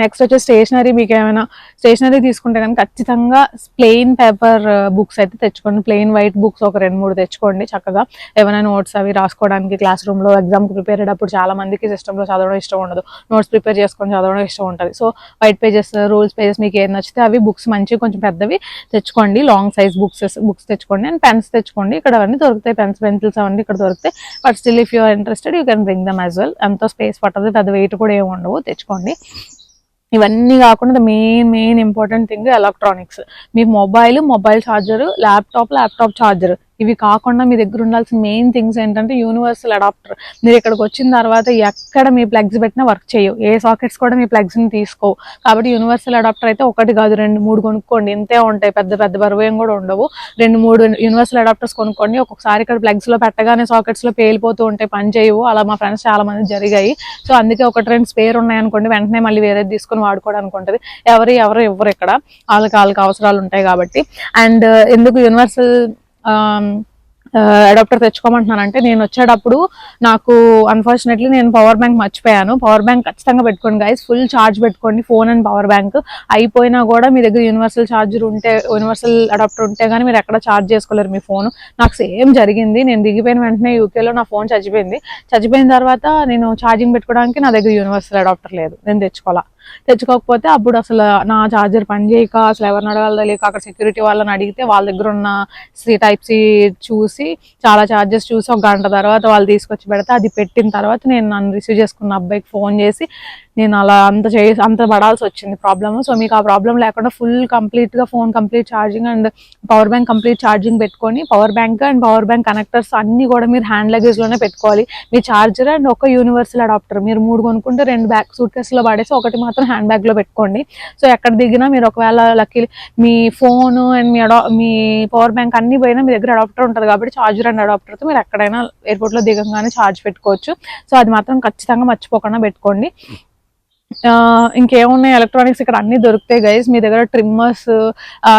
Next వచ్చి స్టేషనరీ. మీకు ఏమైనా స్టేషనరీ తీసుకుంటే కనుక ఖచ్చితంగా ప్లెయిన్ పేపర్ బుక్స్ అయితే తెచ్చుకోండి. ప్లెయిన్ వైట్ బుక్స్ ఒక 2-3 తెచ్చుకోండి చక్కగా. ఏమైనా నోట్స్ అవి రాసుకోవడానికి క్లాస్ రూమ్లో ఎగ్జామ్కి ప్రిపేర్ అయ్యేటప్పుడు చాలా మందికి సిస్టంలో చదవడం ఇష్టం ఉండదు, నోట్స్ ప్రిపేర్ చేసుకొని చదవడం ఇష్టం ఉంటుంది. So white pages, rules pages మీకు ఏది నచ్చితే అవి బుక్స్ మంచిగా కొంచెం పెద్దవి తెచ్చుకోండి. లాంగ్ సైజ్ బుక్స్ తెచ్చుకోండి. అండ్ పెన్స్ తెచ్చుకోండి. ఇక్కడ అవన్నీ దొరుకుతాయి, పెన్స్, పెన్సిల్స్ అవన్నీ ఇక్కడ దొరుకుతాయి. But still if you are interested you can bring them as well. ఎంతో స్పేస్ పట్టదు, పెద్ద వెయిట్ కూడా ఏమి ఉండవు, తెచ్చుకోండి. ఇవన్నీ కాకుండా మెయిన్ ఇంపార్టెంట్ థింగ్ ఎలక్ట్రానిక్స్. మీ మొబైల్ ఛార్జర్, ల్యాప్టాప్ ఛార్జర్, ఇవి కాకుండా మీ దగ్గర ఉండాల్సిన మెయిన్ థింగ్స్ ఏంటంటే యూనివర్సల్ అడాప్టర్. మీరు ఇక్కడికి వచ్చిన తర్వాత ఎక్కడ మీ ప్లగ్స్ పెట్టినా వర్క్ చేయవు, ఏ సాకెట్స్ కూడా మీ ప్లగ్స్ని తీసుకోవు. కాబట్టి యూనివర్సల్ అడాప్టర్ అయితే ఒకటి కాదు 2-3 కొనుక్కోండి, ఇంతే ఉంటాయి, పెద్ద పెద్ద బరువు ఏం కూడా ఉండవు. 2-3 యూనివర్సల్ అడాప్టర్స్ కొనుక్కోండి. ఒక్కొక్కసారి ఇక్కడ ప్లగ్స్లో పెట్టగానే సాకెట్స్లో పేలిపోతూ ఉంటాయి, పని చేయవు. అలా మా ఫ్రెండ్స్ చాలా మంది జరిగాయి. సో అందుకే 1-2 స్పేర్ ఉన్నాయనుకోండి, వెంటనే మళ్ళీ వేరేది తీసుకుని వాడుకోవడానికి ఉంటుంది. ఎవరు ఇవ్వరు ఇక్కడ, వాళ్ళకి అవసరాలు ఉంటాయి కాబట్టి. అండ్ ఎందుకు యూనివర్సల్ అడాప్టర్ తెచ్చుకోమంటున్నానంటే, నేను వచ్చేటప్పుడు నాకు అన్ఫార్చునేట్లీ నేను పవర్ బ్యాంక్ మర్చిపోయాను. పవర్ బ్యాంక్ ఖచ్చితంగా పెట్టుకోండి గైస్, ఫుల్ ఛార్జ్ పెట్టుకోండి ఫోన్ అండ్ పవర్ బ్యాంక్. అయిపోయినా కూడా మీ దగ్గర యూనివర్సల్ అడాప్టర్ ఉంటే కానీ మీరు ఎక్కడ ఛార్జ్ చేసుకోలేరు మీ ఫోన్. నాకు సేమ్ జరిగింది, నేను దిగిపోయిన వెంటనే యూకేలో నా ఫోన్ చచ్చిపోయిన తర్వాత నేను ఛార్జింగ్ పెట్టుకోవడానికి నా దగ్గర యూనివర్సల్ అడాప్టర్ లేదు, నేను తెచ్చుకోకపోతే అప్పుడు అసలు నా ఛార్జర్ పని చేయక అసలు ఎవరిని అడగాలో లేక అక్కడ సెక్యూరిటీ వాళ్ళని అడిగితే వాళ్ళ దగ్గర ఉన్న టైప్-సి చూసి చాలా ఛార్జెస్ చూసి 1 గంట తర్వాత వాళ్ళు తీసుకొచ్చి పెడితే అది పెట్టిన తర్వాత నేను నన్ను రిసీవ్ చేసుకున్న అబ్బాయికి ఫోన్ చేసి నేను అలా అంత పడాల్సి వచ్చింది ప్రాబ్లమ్. సో మీకు ఆ ప్రాబ్లం లేకుండా కంప్లీట్గా phone complete charging and power bank complete charging పెట్టుకొని, power bank and power bank connectors అన్ని కూడా మీరు హ్యాండ్ లగేజ్లోనే పెట్టుకోవాలి. మీ ఛార్జర్ అండ్ ఒక యూనివర్సల్ అడాప్టర్ మీరు 3 కొనుక్కుంటే 2 సూట్ కేసులో పడేసి ఒకటి మాత్రం హ్యాండ్ బ్యాగ్లో పెట్టుకోండి. సో ఎక్కడ దిగినా మీరు ఒకవేళ lucky me phone and me power bank అన్ని పోయినా మీ దగ్గర అడాప్టర్ ఉంటుంది కాబట్టి ఛార్జర్ అండ్ అడాప్టర్తో మీరు ఎక్కడైనా ఎయిర్పోర్ట్లో దిగంగానే ఛార్జ్ పెట్టుకోవచ్చు. సో అది మాత్రం ఖచ్చితంగా మర్చిపోకుండా పెట్టుకోండి. ఇంకేమున్నాయి ఎలక్ట్రానిక్స్ ఇక్కడ అన్ని దొరుకుతాయి గైస్. మీ దగ్గర trimmers,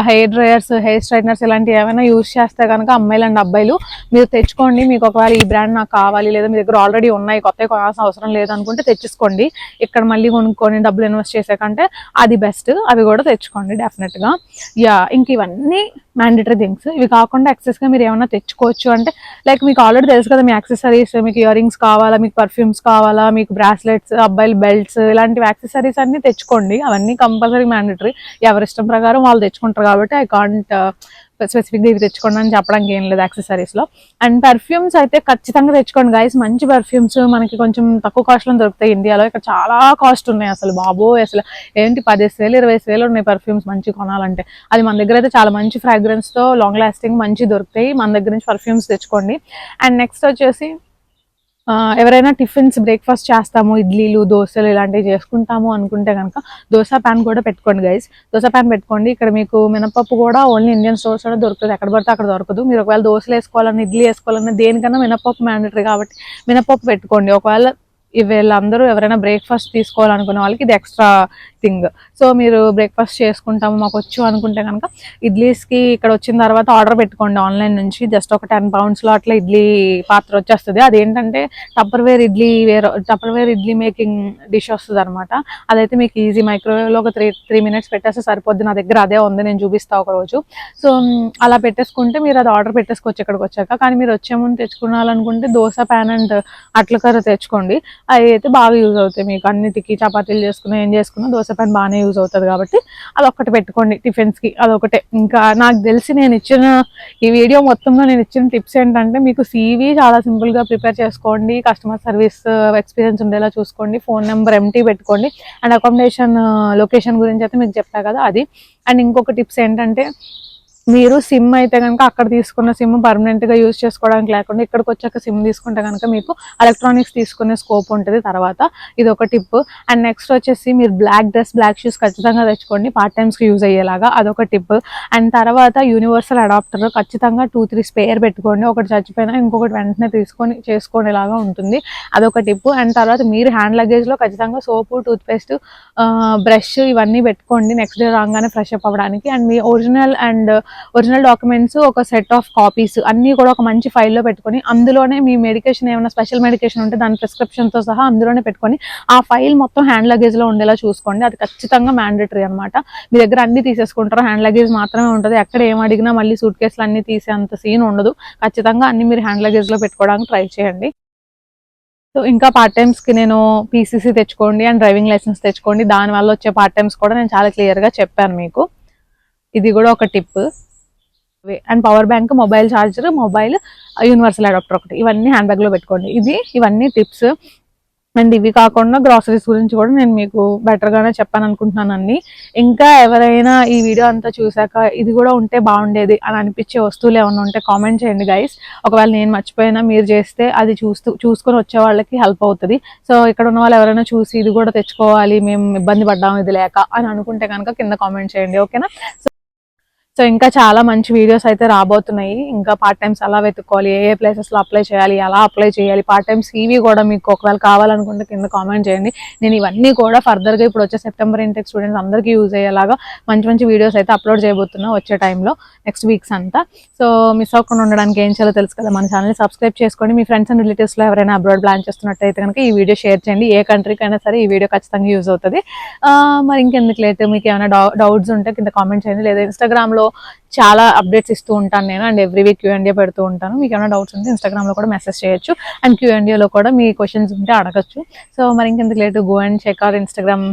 hair dryers, hair straighteners ఇలాంటివి ఏమైనా యూజ్ చేస్తే కనుక అమ్మాయిలు అండ్ అబ్బాయిలు మీరు తెచ్చుకోండి. మీకు ఒకవేళ ఈ బ్రాండ్ నాకు కావాలి లేదా మీ దగ్గర ఆల్రెడీ ఉన్నాయి కొత్తగా కొనాల్సిన అవసరం లేదనుకుంటే తెచ్చేసుకోండి. ఇక్కడ మళ్ళీ కొనుక్కొని డబ్బులు ఇన్వెస్ట్ చేసే కంటే అది బెస్ట్, అవి కూడా తెచ్చుకోండి డెఫినెట్గా. ఇంక ఇవన్నీ మ్యాండేటరీ థింగ్స్. ఇవి కాకుండా ఎక్సెస్గా మీరు ఏమైనా తెచ్చుకోవచ్చు అంటే లైక్ మీకు ఆల్రెడీ తెలుసు కదా, మీ యాక్సెసరీస్, మీకు ఇయర్ రింగ్స్ కావాలా, మీకు పర్ఫ్యూమ్స్ కావాలా, మీకు బ్రాస్లెట్స్, అబ్బాయిల బెల్ట్స్, ఇలాంటివి యాక్సెసరీస్ అన్ని తెచ్చుకోండి. అవన్నీ కంపల్సరీ మ్యాండేటరీ, ఎవరి ఇష్టం ప్రకారం వాళ్ళు తెచ్చుకుంటారు కాబట్టి ఐ కాంట్ స్పెసిఫిక్గా ఇవి తెచ్చుకోండి అని చెప్పడానికి ఏం లేదు యాక్సెసరీస్లో. అండ్ పర్ఫ్యూమ్స్ అయితే ఖచ్చితంగా తెచ్చుకోండి గైస్. మంచి పర్ఫ్యూమ్స్ మనకి కొంచెం తక్కువ కాస్ట్లో దొరుకుతాయి ఇండియాలో. ఇక్కడ చాలా కాస్ట్ ఉన్నాయి అసలు బాబోయ్, అసలు ఏంటి 15,000-20,000 ఉన్నాయి పర్ఫ్యూమ్స్ మంచి కొనాలంటే. అది మన దగ్గర అయితే చాలా మంచి ఫ్రాగ్రెన్స్తో లాంగ్ లాస్టింగ్ మంచి దొరుకుతాయి. మన దగ్గర నుంచి పర్ఫ్యూమ్స్ తెచ్చుకోండి. అండ్ నెక్స్ట్ వచ్చేసి ఎవరైనా టిఫిన్స్ బ్రేక్ఫాస్ట్ చేస్తాము, ఇడ్లీలు, దోశలు ఇలాంటివి చేసుకుంటాము అనుకుంటే కనుక దోశ ప్యాన్ కూడా పెట్టుకోండి గైస్. దోశ ప్యాన్ పెట్టుకోండి. ఇక్కడ మీకు మినపప్పు కూడా ఓన్లీ ఇండియన్ స్టోర్స్ కూడా దొరుకుతుంది, ఎక్కడ పడితే అక్కడ దొరకదు. మీరు ఒకవేళ దోశలు వేసుకోవాలన్నా, ఇడ్లీ వేసుకోవాలన్నా దేనికన్నా మినపప్పు మ్యాండేటరీ కాబట్టి మినపప్పు పెట్టుకోండి. ఒకవేళ వీళ్ళందరూ ఎవరైనా బ్రేక్ఫాస్ట్ తీసుకోవాలనుకునే వాళ్ళకి ఇది ఎక్స్ట్రా థింగ్. సో మీరు బ్రేక్ఫాస్ట్ చేసుకుంటాము మాకు వచ్చు అనుకుంటే కనుక ఇడ్లీస్కి ఇక్కడ వచ్చిన తర్వాత ఆర్డర్ పెట్టుకోండి ఆన్లైన్ నుంచి. జస్ట్ ఒక 10 poundsలో అట్లా ఇడ్లీ పాత్ర వచ్చేస్తుంది. అదేంటంటే టప్పర్వేర్ ఇడ్లీ మేకింగ్ డిష్ వస్తుంది అనమాట. అదైతే మీకు ఈజీ, మైక్రోవేవ్లో ఒక 3 minutes పెట్టేస్తే సరిపోద్ది. నా దగ్గర అదే ఉంది, నేను చూపిస్తాను ఒకరోజు. సో అలా పెట్టేసుకుంటే మీరు అది ఆర్డర్ పెట్టేసుకోవచ్చు ఇక్కడికి వచ్చాక. కానీ మీరు వచ్చే ముందు తెచ్చుకోవాలనుకుంటే దోశ ప్యాన్ అండ్ అట్ల కర్ర తెచ్చుకోండి. అవి అయితే బాగా యూజ్ అవుతాయి మీకు అన్నిటికీ. చపాతీలు చేసుకున్నా ఏం చేసుకున్నా దోశ ప్యాన్ బాగానే యూజ్ అవుతుంది కాబట్టి అదొక్కటి పెట్టుకోండి టిఫిన్స్కి. అదొకటే. ఇంకా నాకు తెలిసి నేను ఇచ్చిన ఈ వీడియో మొత్తంలో నేను ఇచ్చిన టిప్స్ ఏంటంటే, మీకు CV చాలా సింపుల్గా ప్రిపేర్ చేసుకోండి, కస్టమర్ సర్వీస్ ఎక్స్పీరియన్స్ ఉండేలా చూసుకోండి, ఫోన్ నెంబర్ ఎంటీ పెట్టుకోండి, అండ్ అకామిడేషన్ లొకేషన్ గురించి అయితే మీకు చెప్పా కదా అది. అండ్ ఇంకొక టిప్స్ ఏంటంటే, మీరు సిమ్ అయితే కనుక అక్కడ తీసుకున్న సిమ్ పర్మనెంట్గా యూజ్ చేసుకోవడానికి లేకుండా ఇక్కడికి వచ్చాక సిమ్ తీసుకుంటే కనుక మీకు ఎలక్ట్రానిక్స్ తీసుకునే స్కోప్ ఉంటుంది తర్వాత. ఇది ఒక టిప్. అండ్ నెక్స్ట్ వచ్చేసి మీరు బ్లాక్ డ్రెస్, బ్లాక్ షూస్ ఖచ్చితంగా తెచ్చుకోండి పార్ట్ టైమ్స్కి యూజ్ అయ్యేలాగా, అదొక టిప్. అండ్ తర్వాత యూనివర్సల్ అడాప్టర్ ఖచ్చితంగా 2-3 స్పేర్ పెట్టుకోండి. ఒకటి చచ్చిపోయినా ఇంకొకటి వెంటనే చేసుకునేలాగా ఉంటుంది, అదొక టిప్. అండ్ తర్వాత మీరు హ్యాండ్ లగేజ్లో ఖచ్చితంగా సోపు, టూత్పేస్ట్, బ్రష్ ఇవన్నీ పెట్టుకోండి నెక్స్ట్ డే రాగానే ఫ్రెష్ అప్ అవ్వడానికి. అండ్ మీ ఒరిజినల్ డాక్యుమెంట్స్ ఒక సెట్ ఆఫ్ కాపీస్ అన్నీ కూడా ఒక మంచి ఫైల్లో పెట్టుకొని, అందులోనే మీ మెడికేషన్ ఏమైనా స్పెషల్ మెడికేషన్ ఉంటే దాని ప్రిస్క్రిప్షన్తో సహా అందులోనే పెట్టుకొని ఆ ఫైల్ మొత్తం హ్యాండ్ లగేజ్లో ఉండేలా చూసుకోండి. అది ఖచ్చితంగా మ్యాండేటరీ అనమాట. మీ దగ్గర అన్ని తీసేసుకుంటారు, హ్యాండ్ లగేజ్ మాత్రమే ఉంటుంది. ఎక్కడ ఏం అడిగినా మళ్ళీ సూట్ కేసులు అన్ని తీసే అంత సీన్ ఉండదు. ఖచ్చితంగా అన్ని మీరు హ్యాండ్ లగేజ్లో పెట్టుకోవడానికి ట్రై చేయండి. సో ఇంకా పార్ట్ టైమ్స్కి నేను PCC తెచ్చుకోండి అండ్ డ్రైవింగ్ లైసెన్స్ తెచ్చుకోండి. దానివల్ల వచ్చే పార్ట్ టైమ్స్ కూడా నేను చాలా క్లియర్గా చెప్పాను మీకు. ఇది కూడా ఒక tip. And power bank, mobile charger, mobile, universal adapter ఒకటి, ఇవన్నీ హ్యాండ్ బ్యాగ్లో పెట్టుకోండి. ఇవన్నీ టిప్స్. అండ్ ఇవి కాకుండా గ్రాసరీస్ గురించి కూడా నేను మీకు బెటర్గానే చెప్పాను అనుకుంటున్నాను అన్ని. ఇంకా ఎవరైనా ఈ వీడియో అంతా చూసాక ఇది కూడా ఉంటే బాగుండేది అని అనిపించే వస్తువులు ఏమైనా ఉంటే కామెంట్ చేయండి గైస్. ఒకవేళ నేను మర్చిపోయినా మీరు చేస్తే అది చూసుకొని వచ్చే వాళ్ళకి హెల్ప్ అవుతుంది. సో ఇక్కడ ఉన్న వాళ్ళు ఎవరైనా చూసి ఇది కూడా తెచ్చుకోవాలి, మేము ఇబ్బంది పడ్డాము ఇది లేక అని అనుకుంటే కనుక కింద కామెంట్ చేయండి, ఓకేనా. సో ఇంకా చాలా మంచి వీడియోస్ అయితే రాబోతున్నాయి. ఇంకా పార్ట్ టైమ్స్ ఎలా వెతుక్కోవాలి, ఏ ప్లేసెస్లో అప్లై చేయాలి, ఎలా అప్లై చేయాలి, పార్ట్ టైం CV కూడా మీకు ఒకవేళ కావాలనుకుంటే కింద కామెంట్ చేయండి. నేను ఇవన్నీ కూడా ఫర్దర్గా ఇప్పుడు వచ్చే సెప్టెంబర్ ఇంటెక్ స్టూడెంట్స్ అందరికీ యూజ్ అయ్యేలాగా మంచి మంచి వీడియోస్ అయితే అప్లోడ్ చేయబోతున్నా వచ్చే టైంలో, నెక్స్ట్ వీక్స్ అంతా. సో మిస్ అవ్వకుండా ఉండడానికి ఏం చేయాలో తెలుసు కదా, మన ఛానల్ని సబ్స్క్రైబ్ చేసుకోండి. మీ ఫ్రెండ్స్ అండ్ రిలేటివ్స్లో ఎవరైనా అబ్రాడ్ ప్లాన్ చేస్తున్నట్టయితే కనుక ఈ వీడియో షేర్ చేయండి. ఏ కంట్రీకి అయినా సరే ఈ వీడియో ఖచ్చితంగా యూజ్ అవుతుంది. మరి ఇంకెందుకు లేట్, మీకు ఏమైనా డౌట్స్ ఉంటే కింద కామెంట్ చేయండి. లేదా ఇన్స్టాగ్రామ్లో చాలా అప్డేట్స్ ఇస్తూ ఉంటాను నేను, అండ్ ఎవ్రీ వీక్ Q&A పెడుతూ ఉంటాను. మీకు ఏమైనా డౌట్స్ ఉంటే ఇన్స్టాగ్రామ్లో కూడా మెసేజ్ చేయొచ్చు, అండ్ Q&Aలో కూడా మీ క్వశ్చన్స్ ఉంటే అడగచ్చు. సో మరి ఇంకెందుకు late, go and check our Instagram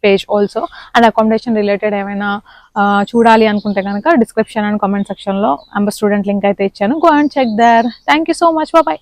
page also. And accommodation related ఏమైనా చూడాలి అనుకుంటే కనుక డిస్క్రిప్షన్ అండ్ కామెంట్ సెక్షన్లో స్టూడెంట్ లింక్ అయితే ఇచ్చాను. Go and check there. Thank you so much, bye.